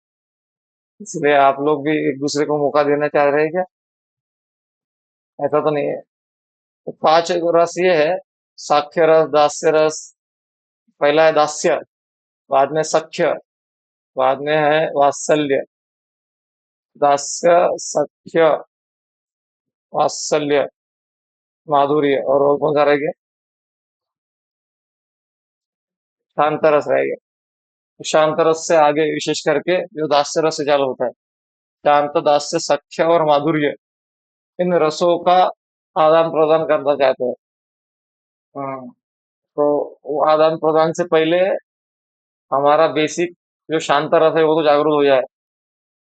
इसलिए आप लोग भी एक दूसरे को मौका देना चाह रहे हैं क्या? ऐसा तो नहीं है। तो 5 रस ये है: साक्ष्य रस, दास्य रस। पहला है दास्य, बाद में सख्य, बाद में है वात्सल्य। दास्य, सख्य, वात्सल्य, माधुर्य, और कौन सा रह गया? शांत रस रह गया। तो शांत रस से आगे विशेष करके जो दास्य रस से चालू होता है, शांत, दास्य, सख्य और माधुर्य, इन रसों का आदान प्रदान करना चाहते हैं। हम्म, तो वो आदान प्रदान से पहले हमारा बेसिक जो शांत रस है वो तो जागरूक हो जाए।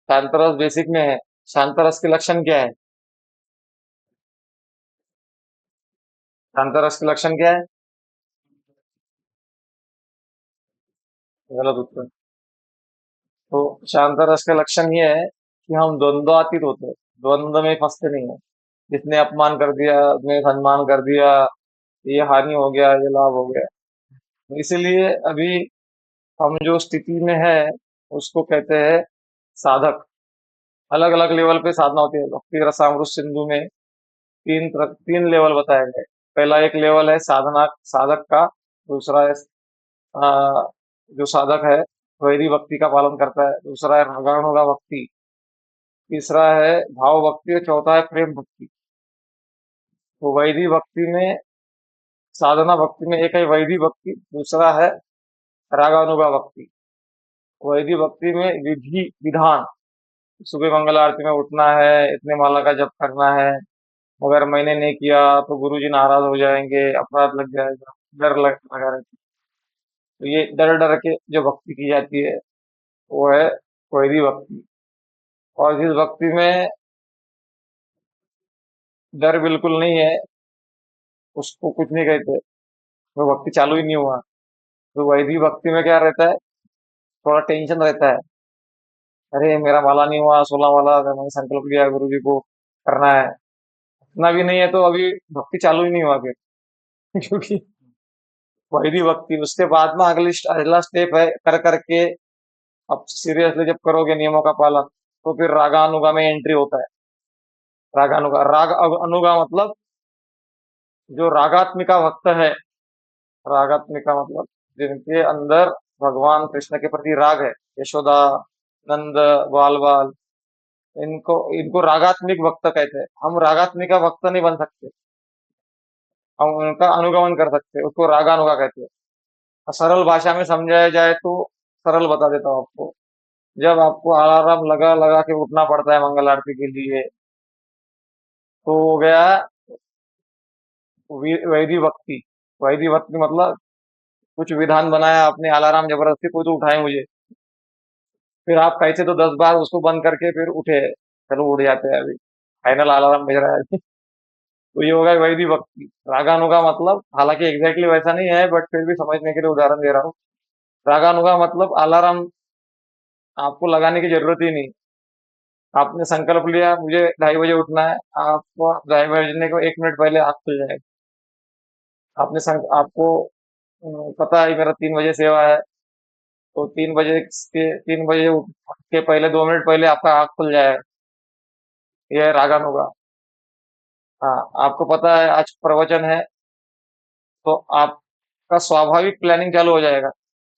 शांत रस बेसिक में है। शांत रस के लक्षण क्या है? शांत रस के लक्षण क्या है? गलत उत्तर। तो शांत रस का लक्षण ये है कि हम द्वंद्वातीत होते हैं, द्वंद्व में फंसते नहीं है। जिसने अपमान कर दिया, उसने सम्मान कर दिया, ये हानि हो गया, ये लाभ हो गया। इसीलिए अभी हम जो स्थिति में है उसको कहते हैं साधक। अलग अलग लेवल पे साधना होती है। भक्ति रसामृत सिंधु में तीन लेवल बताए गए। पहला एक लेवल है साधना, साधक का। दूसरा है जो साधक है वैदिक भक्ति का पालन करता है। दूसरा है रागानुगा भक्ति। तीसरा है भाव भक्ति और चौथा है प्रेम भक्ति। तो वैदिक भक्ति में, साधना भक्ति में एक है वैदिक भक्ति, दूसरा है रागानुगा भक्ति। वैदिक भक्ति में विधि विधान, सुबह मंगल आरती में उठना है, इतने माला का जप करना है, अगर मैंने नहीं किया तो गुरुजी नाराज हो जाएंगे, अपराध लग जाएगा, लगा रहता है। तो ये डर डर के जो भक्ति की जाती है वो है वैदिक भक्ति। और जिस भक्ति में डर बिल्कुल नहीं है उसको कुछ नहीं कहते, वो भक्ति चालू ही नहीं हुआ। तो वैदिक भक्ति में क्या रहता है? थोड़ा टेंशन रहता है। अरे मेरा माला नहीं हुआ, 16 माला अगर मैंने संकल्प लिया गुरु जी को करना है, इतना भी नहीं है तो अभी भक्ति चालू ही नहीं हुआ फिर क्योंकि वैदिक भक्ति उसके बाद में अगला स्टेप है कर करके। अब सीरियसली जब करोगे नियमों का पालन तो फिर रागानुगा में एंट्री होता है। रागानुगा, अनुगा मतलब जो रागात्मिका भक्त है। रागात्मिका मतलब जिनके अंदर भगवान कृष्ण के प्रति राग है, यशोदा, नंद, बाल बाल, इनको इनको रागात्मिक भक्त कहते हैं। हम रागात्मिका भक्त नहीं बन सकते, हम उनका अनुगमन कर सकते हैं, उसको रागानुगा कहते हैं। सरल भाषा में समझाया जाए तो, सरल बता देता हूँ आपको। जब आपको अलार्म लगा लगा के उठना पड़ता है मंगल आरती के लिए, तो हो गया वैदिक भक्ति। वैदिक भक्ति मतलब कुछ विधान बनाया आपने, अलार्म जबरदस्ती कोई तो उठाए मुझे, फिर आप कैसे तो 10 बार उसको बंद करके फिर उठे, चलो उठ जाते हैं अभी, फाइनल अलार्म बज रहा है तो ये होगा वैदिक भक्ति। रागानुगा मतलब, हालांकि एग्जैक्टली वैसा नहीं है बट फिर भी समझने के लिए उदाहरण दे रहा हूँ। रागानुगा मतलब अलार्म आपको लगाने की जरूरत ही नहीं। आपने संकल्प लिया मुझे 2:30 बजे उठना है, आपको 2:30 बजने को 1 मिनट पहले आँख खुल जाएगी। आपको पता है मेरा 3 बजे सेवा है, तो 3 बजे उठ के पहले 2 मिनट पहले आपका आँख खुल जाएगा। यह है रागानुगा। हाँ, आपको पता है आज प्रवचन है, तो आपका स्वाभाविक प्लानिंग चालू हो जाएगा।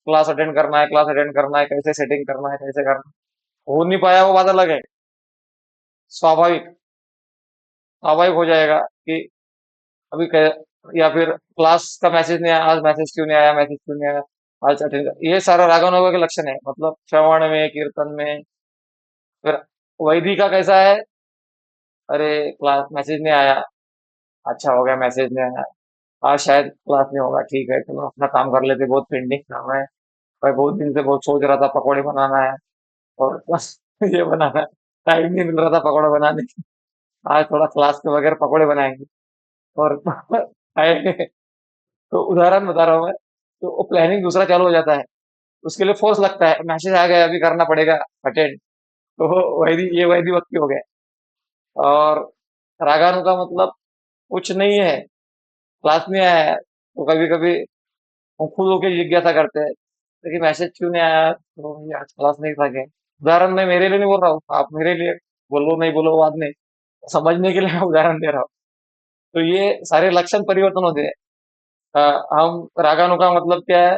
क्लास अटेंड करना है, क्लास अटेंड करना है, कैसे सेटिंग करना है, कैसे करना है। हो नहीं पाया वो बात अलग है, स्वाभाविक। स्वाभाविक हो जाएगा कि अभी या फिर क्लास का मैसेज नहीं आया, आज मैसेज क्यों नहीं आया, मैसेज क्यों नहीं आया, आज अटेंड ये सारा रागानुगा के लक्षण है, मतलब श्रवण में, कीर्तन में। फिर वैदिक का कैसा है, अरे क्लास मैसेज नहीं आया, अच्छा हो गया मैसेज नहीं आया, आज शायद क्लास नहीं होगा, ठीक है चलो अपना काम कर लेते, बहुत पेंडिंग काम है भाई, बहुत दिन से बहुत सोच रहा था पकौड़े बनाना है और बस ये बनाना है, टाइम नहीं मिल रहा था पकौड़े बनाने की, आज थोड़ा क्लास के बगैर पकौड़े बनाएंगे और आए। तो उदाहरण बता रहा हूँ मैं। तो वो प्लानिंग दूसरा चालू हो जाता है, उसके लिए फोर्स लगता है, मैसेज आ गया अभी करना पड़ेगा अटेंड। तो ये वैदी वक्त हो गया। और रागानु का मतलब कुछ नहीं है, क्लास में आया है तो कभी कभी हम खुद होके जिज्ञासा करते हैं, लेकिन मैसेज क्यों नहीं आया, तो ये आज क्लास नहीं था क्या। उदाहरण मैं मेरे लिए नहीं बोल रहा हूँ, आप मेरे लिए बोलो नहीं बोलो बाद में, समझने के लिए मैं उदाहरण दे रहा हूँ। तो ये सारे लक्षण परिवर्तन होते हैं। हम रागानु का मतलब क्या है,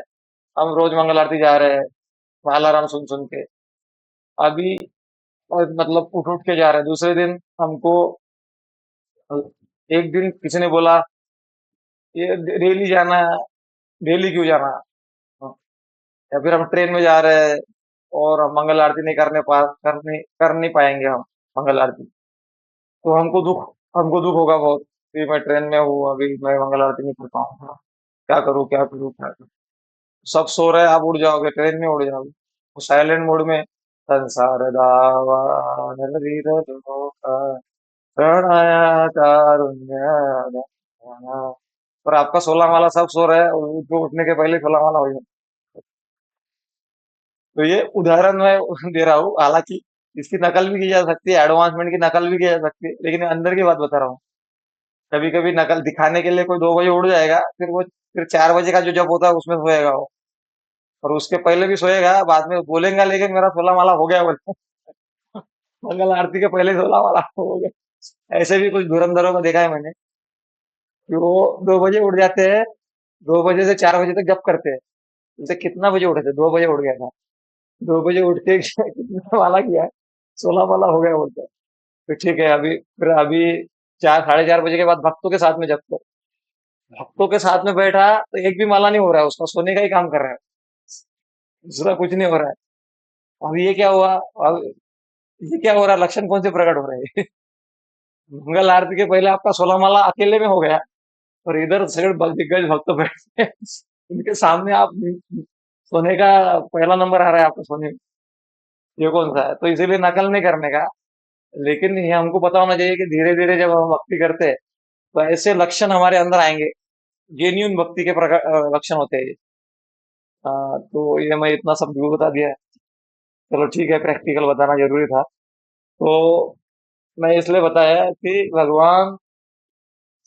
हम रोज मंगल आरती जा रहे हैं अलार्म सुन सुन के, अभी और मतलब उठ उठ के जा रहे हैं, दूसरे दिन हमको एक दिन किसी ने बोला ये डेली जाना है, डेली क्यों जाना है? या फिर हम ट्रेन में जा रहे हैं और हम मंगल आरती नहीं कर नहीं पाएंगे हम मंगल आरती, तो हमको दुख होगा बहुत कि मैं ट्रेन में हूँ, अभी मैं मंगल आरती नहीं कर पाऊंगा, क्या करूँ क्या करूँ क्या करूँ। सब सो रहे हैं, आप उड़ जाओगे, ट्रेन में उड़ जाओगे, वो साइलेंट मोड में संसार दावा नरवीर लोका, प्रणया कारुण्य गाना। और आपका 16 माला सब सो रहे हैं, उनको उठने के पहले 16 माला हो जाए। तो ये उदाहरण मैं दे रहा हूँ, हालांकि इसकी नकल भी की जा सकती है, एडवांसमेंट की नकल भी की जा सकती है, लेकिन अंदर की बात बता रहा हूँ। कभी कभी नकल दिखाने के लिए कोई 2 बजे उड़ जाएगा, फिर 4 बजे का जो जब होता है उसमें सोएगा वो, और उसके पहले भी सोएगा, बाद में बोलेगा लेकिन मेरा 16 माला हो गया बोले। मंगल आरती के पहले 16 माला हो गया। ऐसे भी कुछ धुरंधरों को देखा है मैंने कि वो 2 बजे उठ जाते हैं, 2 बजे से 4 बजे तक जप करते हैं। जैसे कितना बजे उठे थे, 2 बजे उठ गया था, 2 बजे उठ के कितना माला किया है, 16 माला हो गया बोलते हैं। फिर ठीक है, फिर अभी 4 साढ़े 4 बजे के बाद भक्तों के साथ में जब कर, भक्तों के साथ में बैठा तो एक भी माला नहीं हो रहा है, उसका सोने का ही काम कर रहा है, दूसरा कुछ नहीं हो रहा है। अब ये क्या हुआ, अब ये क्या हो रहा है, लक्षण कौन से प्रकट हो रहे हैं। मंगल आरती के पहले आपका 16 माला अकेले में हो गया, और इधर सगळे दिग्गज भक्त बैठे हैं। उनके सामने आप सोने का पहला नंबर आ रहा है आपको सोने में, ये कौन सा है। तो इसीलिए नकल नहीं करने का, लेकिन ये हमको पता होना चाहिए कि धीरे धीरे जब हम भक्ति करते हैं तो ऐसे लक्षण हमारे अंदर आएंगे, जेन्यून भक्ति के लक्षण होते हैं ये। तो ये मैं इतना सब भी बता दिया है। चलो ठीक है, प्रैक्टिकल बताना जरूरी था। तो मैं इसलिए बताया कि भगवान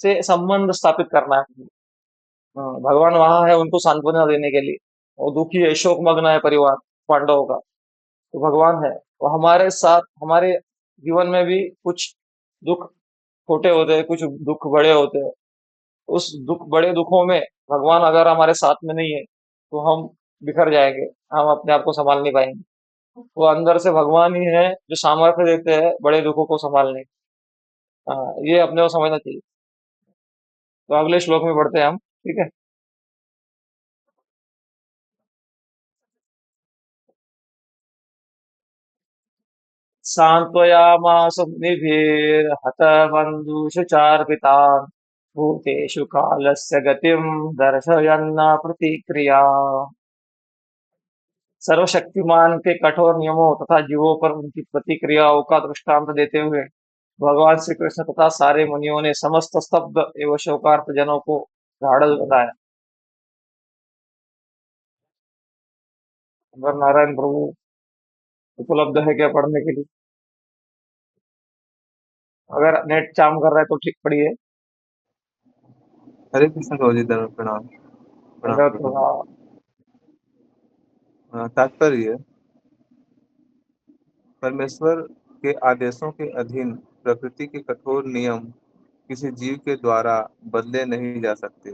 से संबंध स्थापित करना है। भगवान वहां है उनको सांत्वना देने के लिए, और दुखी है, शोक मग्न है परिवार पांडवों का, तो भगवान है। वो हमारे साथ, हमारे जीवन में भी कुछ दुख छोटे होते हैं, कुछ दुख बड़े होते हैं। उस बड़े दुखों में भगवान अगर हमारे साथ में नहीं है तो हम बिखर जाएंगे, हम अपने आप को संभाल नहीं पाएंगे। वो अंदर से भगवान ही है जो सामर्थ्य देते हैं बड़े दुखों को संभालने की। ये अपने को समझना चाहिए। तो अगले श्लोक में बढ़ते हैं हम, ठीक है। सान्त्वयामास मुनिभिर्हतबन्धुषु चार्पितान् भूतेषु कालस्य गतिं दर्शयन्न प्रतिक्रिया। सर्वशक्तिमान के कठोर नियमों तथा जीवों पर उनकी प्रतिक्रियाओं का दृष्टांत देते हुए भगवान श्री कृष्ण तथा सारे मुनियों ने समस्त स्तब्ध एवं शोकार्त जनों को ढाढ़स बताया। अगर नारायण प्रभु उपलब्ध है क्या पढ़ने के लिए, अगर नेट काम कर रहा है तो ठीक पढ़िए। हरे कृष्ण गौरी धर्म प्रणाम। प्रणाम दंडवत प्रभु। प्रणाम। तात्पर्य परमेश्वर के आदेशों के अधीन प्रकृति के कठोर नियम किसी जीव के द्वारा बदले नहीं जा सकते।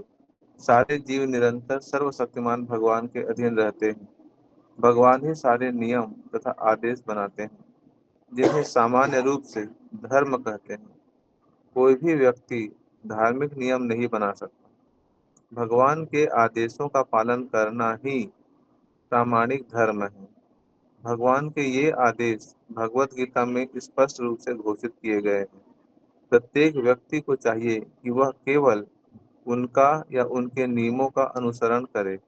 सारे जीव निरंतर सर्वशक्तिमान भगवान के अधीन रहते हैं। भगवान ही सारे नियम तथा आदेश बनाते हैं, जिन्हें सामान्य रूप से धर्म कहते हैं। कोई भी व्यक्ति धार्मिक नियम नहीं बना सकता। भगवान के आदेशों का पालन करना ही प्रामाणिक धर्म है। भगवान के ये आदेश भगवत गीता में स्पष्ट रूप से घोषित किए गए हैं। प्रत्येक व्यक्ति को चाहिए कि वह केवल उनका या उनके नियमों का अनुसरण करे।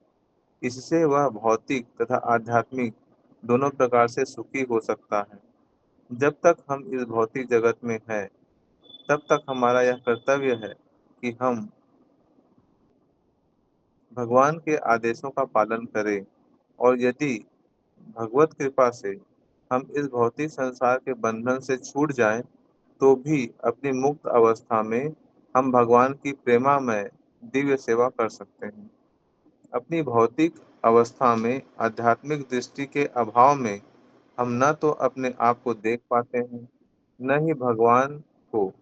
इससे वह भौतिक तथा आध्यात्मिक दोनों प्रकार से सुखी हो सकता है। जब तक हम इस भौतिक जगत में हैं, तब तक हमारा यह कर्तव्य है कि हम भगवान के आदेशों का पालन करें, और यदि भगवत कृपा से हम इस भौतिक संसार के बंधन से छूट जाएं, तो भी अपनी मुक्त अवस्था में हम भगवान की प्रेमामय दिव्य सेवा कर सकते हैं। अपनी भौतिक अवस्था में आध्यात्मिक दृष्टि के अभाव में हम न तो अपने आप को देख पाते हैं, न ही भगवान को।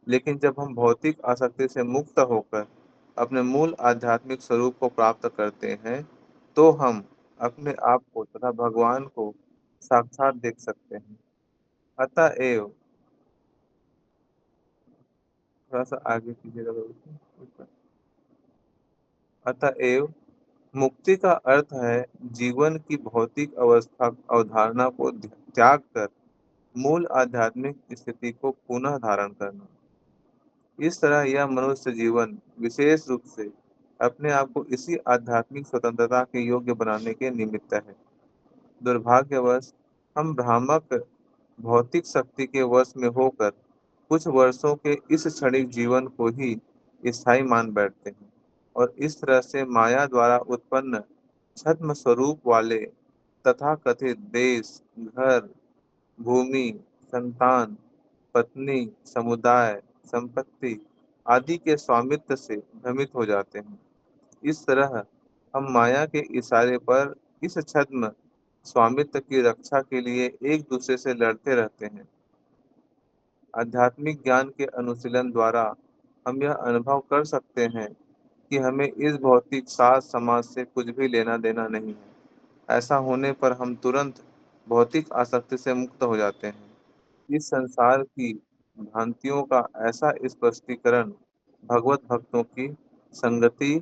लेकिन जब हम भौतिक आसक्ति से मुक्त होकर अपने मूल आध्यात्मिक स्वरूप को प्राप्त करते हैं, तो हम अपने आप को तथा भगवान को साक्षात देख सकते हैं। अतएव थोड़ा सा आगे कीजिएगा बाबू। अतएव मुक्ति का अर्थ है जीवन की भौतिक अवस्था अवधारणा को त्याग कर मूल आध्यात्मिक स्थिति को पुनः धारण करना। इस तरह यह मनुष्य जीवन विशेष रूप से अपने आप को इसी आध्यात्मिक स्वतंत्रता के योग्य बनाने के निमित्त है। दुर्भाग्यवश हम भ्रामक भौतिक शक्ति के वश में होकर कुछ वर्षों के इस क्षणिक जीवन को ही स्थायी मान बैठते हैं, और इस तरह से माया द्वारा उत्पन्न छद्म स्वरूप वाले तथाकथित देश, घर, भूमि, संतान, पत्नी, समुदाय, संपत्ति आदि के स्वामित्व से भ्रमित हो जाते हैं। इस तरह हम माया के इशारे पर इस छद्म स्वामित्व की रक्षा के लिए एक दूसरे से लड़ते रहते हैं। आध्यात्मिक ज्ञान के अनुशीलन द्वारा हम यह अनुभव कर सकते हैं कि हमें इस भौतिक साज समाज से कुछ भी लेना देना नहीं है। ऐसा होने पर हम तुरंत भौतिक आसक्ति से मुक्त हो जाते हैं। इस संसार की भ्रांतियों का ऐसा स्पष्टीकरण भगवत भक्तों की संगति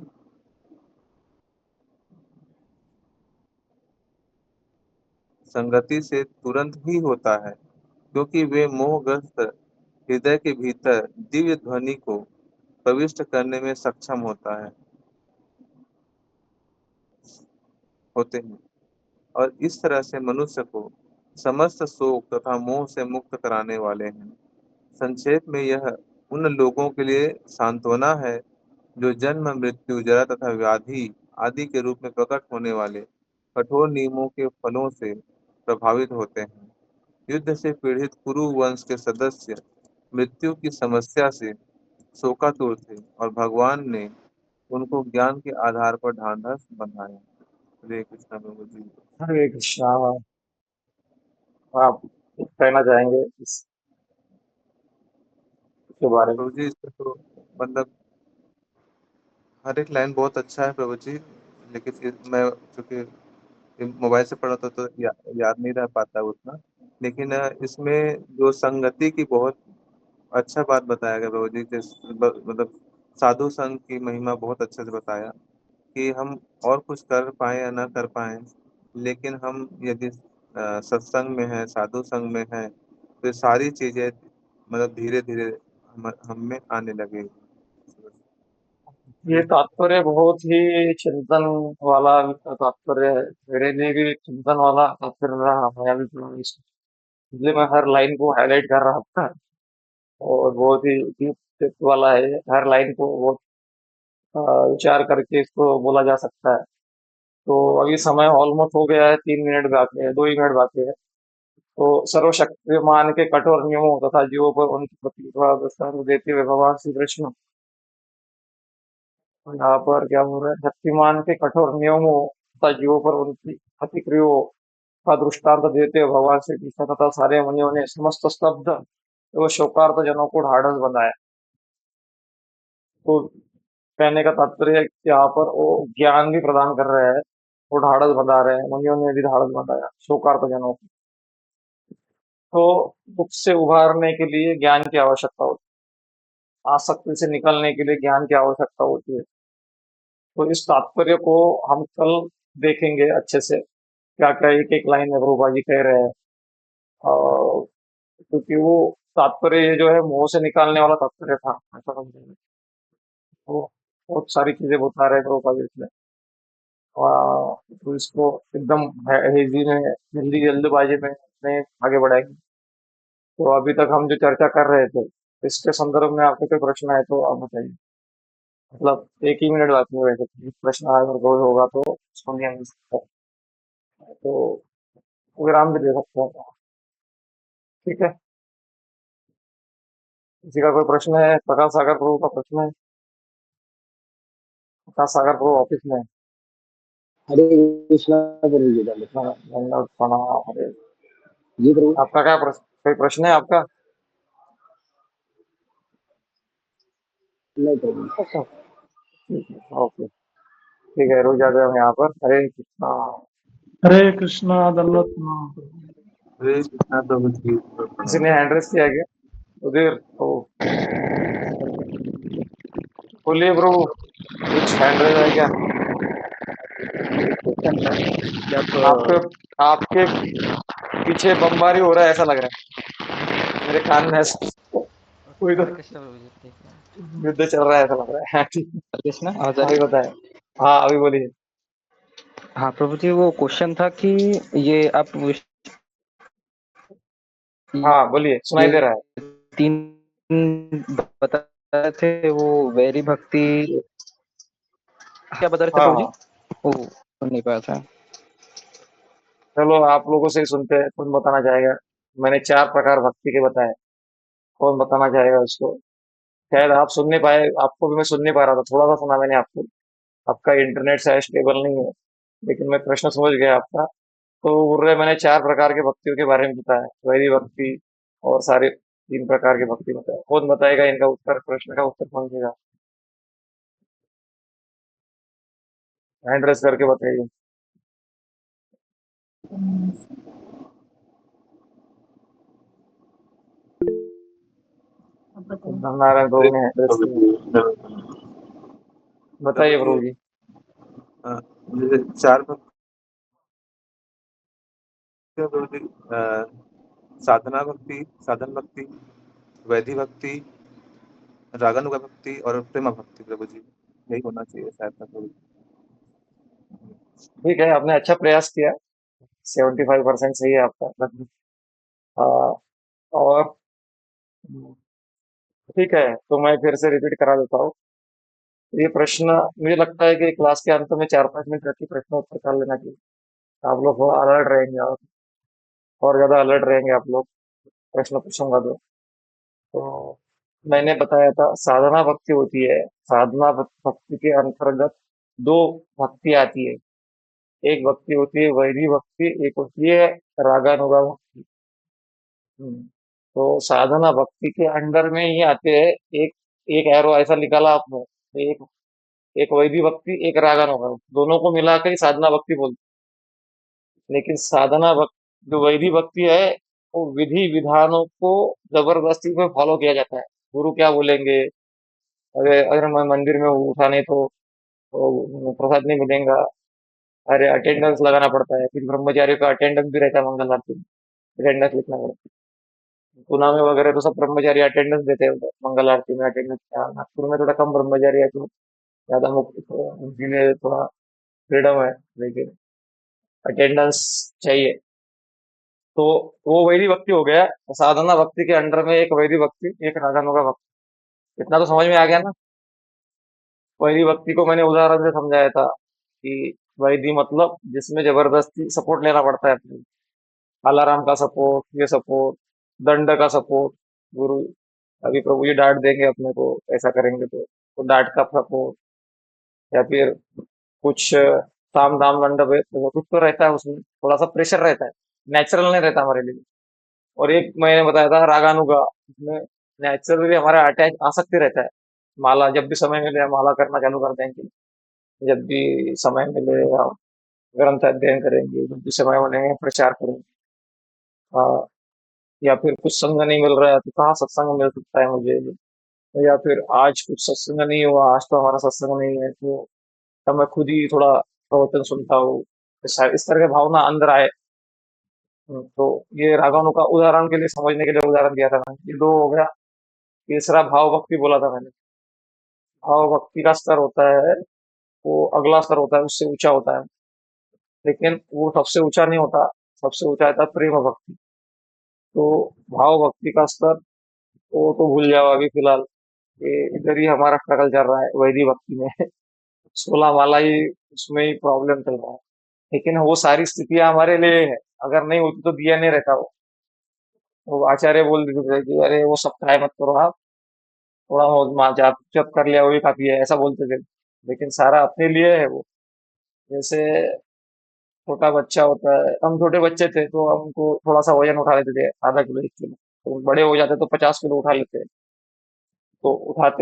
संगति से तुरंत ही होता है, क्योंकि वे मोहग्रस्त हृदय के भीतर दिव्य ध्वनि को प्रविष्ट करने में सक्षम होते हैं, और इस तरह से मनुष्य को समस्त शोक तथा मोह से मुक्त कराने वाले हैं। संक्षेप में यह उन लोगों के लिए सांत्वना है जो जन्म, मृत्यु, जरा तथा व्याधि आदि के रूप में प्रकट होने वाले कठोर नियमों के फलों से प्रभावित होते हैं। युद्ध से पीड़ित कुरु वंश के सदस्य मृत्यु की समस्या से शोकातुर थे, और भगवान ने उनको ज्ञान के आधार पर ढांढस बंधाया। हरे कृष्णा प्रभु जी। हरे कृष्णा। आप कुछ कहना चाहेंगे इसके बारे में? प्रभु जी, इसमें तो मतलब हर एक लाइन बहुत अच्छा है प्रभु जी, लेकिन मैं चूंकि मोबाइल से पढ़ा था तो याद नहीं रह पाता उतना। लेकिन इसमें जो संगति की बहुत अच्छा बात बताया गया प्रभु जी, मतलब साधु संघ की महिमा बहुत अच्छे से बताया कि हम और कुछ कर पाए या ना कर पाए, लेकिन हम यदि सत्संग में है, साधु संघ में है, तो ये सारी चीजें मतलब धीरे धीरे हम में आने लगेगी। ये तात्पर्य बहुत ही चिंतन वाला तात्पर्य है। मेरे लिए भी चिंतन वाला तात्पर्य रहा। मैं अभी थोड़ा इसलिए मैं हर लाइन को हाईलाइट कर रहा था, और बहुत ही डीप वाला है। हर लाइन को बहुत विचार करके इसको बोला जा सकता है। तो अभी समय ऑलमोस्ट हो गया है, 3 मिनट बाकी है, 2 ही मिनट बाकी है। तो सर्वशक्तिमान के कठोर नियमों तथा जीवों पर उनकी प्रतिभा विस्तार देते हुए भगवान श्री कृष्ण यहाँ पर क्या हो रहा है, शक्तिमान के कठोर नियमों तथा जीवों पर उनकी प्रतिक्रियाओं का दृष्टांत देते हुए भगवान श्री कृष्ण तथा सारे मुनियों ने समस्त स्तब्ध एवं शोकार्त जनों को ढाढ़स बनाया। तो कहने का तात्पर्य है कि यहाँ पर वो ज्ञान भी प्रदान कर रहे हैं, वो ढाढ़स बंधा रहे हैं, मुनियों ने भी ढाढ़स बंधाया शोकार्त जनों को। तो दुख से उभारने के लिए ज्ञान की आवश्यकता होती आसक्ति से निकलने के लिए ज्ञान की आवश्यकता होती है। तो इस तात्पर्य को हम कल देखेंगे अच्छे से, क्या क्या एक एक लाइन में प्रभुपा जी कह रहे हैं। और क्योंकि वो तात्पर्य ये जो है मोह से निकालने वाला तात्पर्य था, ऐसा समझेंगे। वो बहुत सारी चीजें बता रहे प्रभुपा जी इसमें। तो इसको एकदम हेजी में, जल्दबाजी में नहीं आगे बढ़ाएंगे। तो अभी तक हम जो चर्चा कर रहे थे, इसके संदर्भ में आपको कोई प्रश्न है तो आप बताइए। मतलब एक ही मिनट बाकी है वैसे, प्रश्न अगर कोई होगा तो उसको नहीं आगे सकता, तो विराम भी दे सकते हैं। ठीक है, किसी का कोई प्रश्न है? प्रकाश सागर प्रभु का प्रश्न है? प्रकाश सागर प्रभु ऑफिस में है। हरे कृष्णा गुरु जी का धन्यवाद प्रणाम। अरे, जी प्रभु। आपका क्या प्रश्न, कोई प्रश्न है आपका? नहीं प्रभु। अच्छा, ठीक है, ओके, ठीक है, रुक जाते हैं हम यहाँ पर। हरे कृष्णा। हरे कृष्णा, दंडवत प्रणाम। हरे कृष्णा प्रभु जी को किसी प्रणाम। ने हैंड रेस किया क्या उधर? ओ, बोलिए प्रभु, कुछ हैंड रेस है क्या क्वेश्चन था जब आपके? आपके पीछे बमबारी हो रहा है ऐसा लग रहा है, मेरे कान में ऐसा कोई तो हरे कृष्ण प्रभु जी, ठीक है। युद्ध चल रहा है ऐसा लग रहा है। हाँ, ठीक है, हरे कृष्णा आवाज आ अभी रही है? बताएं। हाँ, अभी बोलिए। हाँ प्रभु जी, वो क्वेश्चन था कि ये आप हाँ, बोलिए, सुनाई दे ये रहा है। तीन बता रहे थे, वो वैरी भक्ति क्या बता रहे थे प्रभु जी? हाँ, वो सुन नहीं पाया था। चलो आप लोगों से ही सुनते हैं, कौन बताना चाहेगा? मैंने 4 प्रकार भक्ति के बताए, कौन बताना चाहेगा उसको? शायद आप सुन नहीं पाए, आपको भी मैं सुन नहीं पा रहा था, थोड़ा सा सुना मैंने आपको। आपका इंटरनेट शायद स्टेबल नहीं है, लेकिन मैं प्रश्न समझ गया आपका। तो बोल रहे मैंने 4 प्रकार के भक्तियों के बारे में बताया, वैरी भक्ति और सारे 3 प्रकार के भक्ति बताए। कौन बताएगा इनका उत्तर, प्रश्न का उत्तर कौन देगा? हैंड रेस करके बताइए। नारायण हरे प्रभु ने हैंड रेस प्रभु किया। जी। प्रभु बताइए जी, प्रभु जी। जैसे चार भक्ति है प्रभु जी, साधना भक्ति, साधन भक्ति, वैधि भक्ति, रागानुगा भक्ति और प्रेमा भक्ति प्रभु जी। यही होना चाहिए शायद था प्रभु जी। ठीक है, आपने अच्छा प्रयास किया, 75% सही है आपका लगभग। आ, और ठीक है, तो मैं फिर से रिपीट करा देता हूँ। ये प्रश्न मुझे लगता है कि क्लास के अंत में 4-5 मिनट रख के प्रश्न उत्तर कर लेना चाहिए। आप लोग थोड़ा अलर्ट रहेंगे, और ज्यादा अलर्ट रहेंगे आप लोग, प्रश्न पूछूंगा तो मैंने बताया था साधना भक्ति होती है। साधना भक्ति के अंतर्गत 2 भक्ति आती है। एक भक्ति होती है वैरी भक्ति, एक होती है रागानुगा भक्ति। हम्म, तो साधना भक्ति के अंडर में ही आते हैं। एक एक एरो ऐसा निकाला आपने, एक एक वैदिक भक्ति, एक रागानुगा, दोनों को मिलाकर ही साधना भक्ति बोलते हैं। लेकिन साधना भक्ति जो वैदिक भक्ति है, वो विधि विधानों को जबरदस्ती में फॉलो किया जाता है। गुरु क्या बोलेंगे, अरे अगर मैं मंदिर में उठा नहीं तो प्रसाद नहीं मिलेगा। अरे अटेंडेंस लगाना पड़ता है, फिर ब्रह्मचारियों का अटेंडेंस भी रहता है मंगल आरती में, अटेंडेंस लिखना पड़ता है। पूना में वगैरह तो सब ब्रह्मचारी अटेंडेंस देते हैं उधर, मंगल आरती में अटेंडेंस। नागपुर में थोड़ा कम ब्रह्मचारी है, तो ज्यादा मुक्त उनके लिए थोड़ा फ्रीडम है, लेकिन अटेंडेंस चाहिए। तो वो वैदिक भक्ति हो गया। साधना भक्ति के अंडर में एक वैदिक भक्ति, एक रागानुगा भक्ति। इतना तो समझ में आ गया ना? वैदिक भक्ति को मैंने उदाहरण से समझाया था कि वैदिक मतलब जिसमें जबरदस्ती सपोर्ट लेना पड़ता है अपने, अलाराम का सपोर्ट, ये सपोर्ट, दंड का सपोर्ट। गुरु अभी प्रभु जी डांट देंगे अपने को, ऐसा करेंगे तो डांट का सपोर्ट, या फिर कुछ साम दाम दंड भेद, कुछ तो रहता है उसमें, थोड़ा सा प्रेशर रहता है, नेचुरल नहीं रहता हमारे लिए। और एक मैंने बताया था रागानुगा, उसमें नेचुरली हमारा अटैच आसक्ति रहता है। माला जब भी समय मिले हम माला करना चालू कर देंगे, जब भी समय मिले हम ग्रंथ अध्ययन करेंगे, जब भी समय मिलेंगे प्रचार करेंगे। आ, या फिर कुछ संग नहीं मिल रहा है तो कहाँ सत्संग मिल सकता है मुझे? या फिर आज कुछ सत्संग नहीं हुआ, आज तो हमारा सत्संग नहीं है, तो तब मैं खुद ही थोड़ा प्रवचन सुनता हूँ। इस तरह की भावना अंदर आए। तो ये रागानु का उदाहरण के लिए, समझने के लिए उदाहरण दिया था मैंने। ये दो हो गया। तीसरा भाव भक्ति बोला था मैंने। भाव भक्ति का स्तर होता है, वो अगला स्तर होता है, उससे ऊंचा होता है, लेकिन वो सबसे ऊंचा नहीं होता। सबसे ऊंचा आता है प्रेम भक्ति। तो भाव भक्ति का स्तर वो तो भूल जाओ अभी फिलहाल। ये इधर ही हमारा स्ट्रगल चल रहा है वैदिक भक्ति में। 16 माला ही, उसमें ही प्रॉब्लम चल रहा है। लेकिन वो सारी स्थितियां हमारे लिए है। अगर नहीं होती तो दिया नहीं रहता वो आचार्य बोल देते थे कि अरे वो सब ट्राई मत करो आप, थोड़ा बहुत जाप जप कर लिया वही काफी है, ऐसा बोलते थे। लेकिन सारा अपने लिए है वो। जैसे छोटा बच्चा होता है, हम छोटे बच्चे थे तो हमको थोड़ा सा वजन उठा लेते थे, आधा किलो 1 किलो। तो बड़े हो जाते तो 50 किलो उठा लेते हैं। तो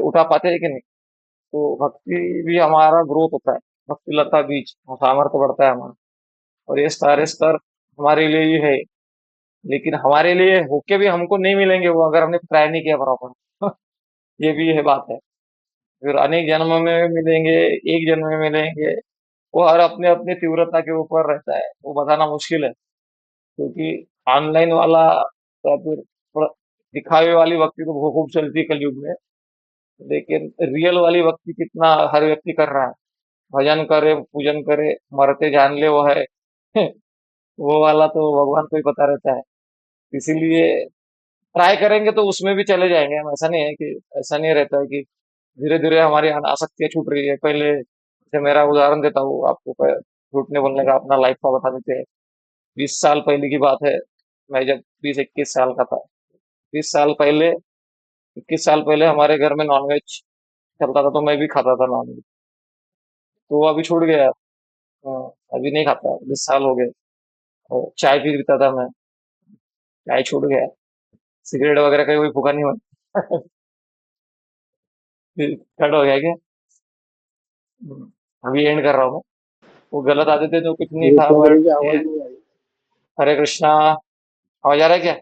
उठा पाते हैं कि नहीं। तो भक्ति भी हमारा ग्रोथ होता है। भक्ति लता बीज, सामर्थ्य बढ़ता है हमारा। और ये सारे स्तर हमारे लिए ही है। लेकिन हमारे लिए होके भी हमको नहीं मिलेंगे वो, अगर हमने ट्राई नहीं किया प्रॉपर। ये भी है बात है। फिर अनेक जन्म में मिलेंगे, एक जन्म में मिलेंगे। वो हर अपने अपने तीव्रता के ऊपर रहता है, वो बताना मुश्किल है। क्योंकि ऑनलाइन वाला या फिर थोड़ा दिखावे वाली भक्ति तो बहुत खूब चलती है कलयुग में। लेकिन रियल वाली भक्ति कितना हर व्यक्ति कर रहा है। भजन करे, पूजन करे, मरते जान ले वो है। वो वाला तो भगवान को ही पता रहता है। इसीलिए ट्राई करेंगे तो उसमें भी चले जाएंगे हम। ऐसा नहीं है कि, ऐसा नहीं रहता है कि धीरे धीरे हमारी आसक्तियां छूट रही है। पहले जैसे मेरा उदाहरण देता हूँ आपको, झूठ नहीं बोलने का अपना लाइफ का बता देते हैं। 20 साल पहले की बात है। मैं जब 20-21 साल का था, 20 साल पहले, 21 साल पहले हमारे घर में नॉनवेज चलता था, तो मैं भी खाता था नॉनवेज। तो वो अभी छूट गया। हाँ, अभी नहीं खाता, 20 साल हो गए। और चाय भी पीता था मैं, चाय छूट गया। सिगरेट वगैरह का कोई फूका नहीं हुआ। कट हो गया क्या। अभी एंड कर रहा हूँ मैं। वो गलत आदतें तो कुछ नहीं था, कृष्णा गुरु बट जी ये आवाज नहीं आई। हरे कृष्णा। आवाज आ रहा है क्या।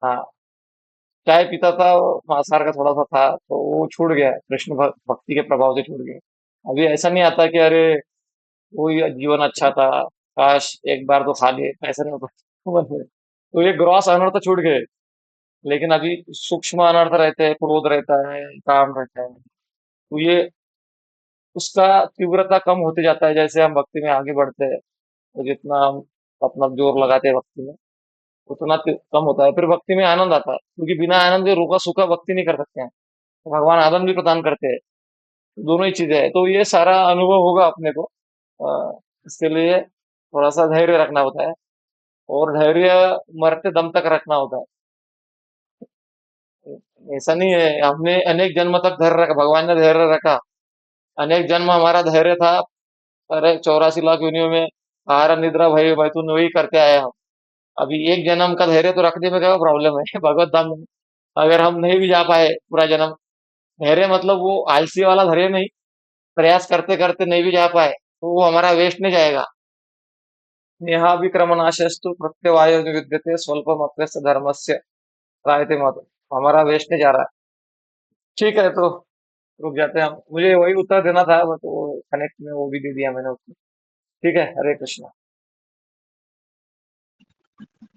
हाँ, चाय पीता था, मांसाहार का थोड़ा सा था, तो वो छूट गया, कृष्ण भक्ति के प्रभाव से छूट गया। अभी ऐसा नहीं आता कि अरे वो ही जीवन अच्छा था, काश एक बार तो खा लिए, ऐसा नहीं होता। तो ये ग्रॉस अनर्थ छूट गए। लेकिन अभी सूक्ष्म अनर्थ रहते हैं, क्रोध रहता है, काम रहता है। तो ये उसका तीव्रता कम होते जाता है जैसे हम भक्ति में आगे बढ़ते हैं। तो जितना हम अपना जोर लगाते हैं भक्ति में, उतना कम होता है। फिर भक्ति में आनंद आता है, क्योंकि बिना आनंद के रोका सूखा भक्ति नहीं कर सकते हैं। तो भगवान आनंद भी प्रदान करते हैं। दोनों ही चीजें है। तो ये सारा अनुभव होगा अपने को। इसके लिए थोड़ा सा धैर्य रखना होता है। और धैर्य मरते दम तक रखना होता है। ऐसा नहीं है हमने अनेक जन्म तक धैर्य रखा, भगवान ने धैर्य रखा। अनेक जन्म हमारा धैर्य था। अरे 84 लाख योनियों में आहार निद्रा भय मैथुन वही करते आए हम। अभी एक जन्म का धैर्य तो रखने में क्या प्रॉब्लम है। भगवत धाम में अगर हम नहीं भी जा पाए पूरा जन्म, धैर्य मतलब वो आलसी वाला धैर्य नहीं। प्रयास करते करते नहीं भी जा पाए तो वो हमारा वेस्ट नहीं जाएगा। नेहाभिक्रमनाशस्तु प्रत्यवायो विद्यते स्वल्पम अप्यस्य धर्मस्य त्रायते मत। हमारा वेस्ट नहीं जा रहा है। ठीक है, तो रुक जाते हैं हम। मुझे वही उत्तर देना था, बट वो कनेक्ट में वो भी दे दिया मैंने उसको। ठीक है, हरे कृष्णा।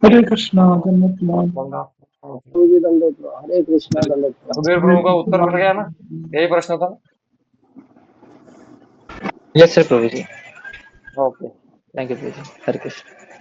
हरे कृष्णा, धन्यवाद। गंगा। गुरु जी दंडोत प्रणाम। हरे कृष्णा दंडोत प्रणाम। सुधीर प्रभु का उत्तर मिल गया ना। यही प्रश्न था। Yes sir Prabhu ji. Okay, thank you Prabhu ji. Hare Krishna.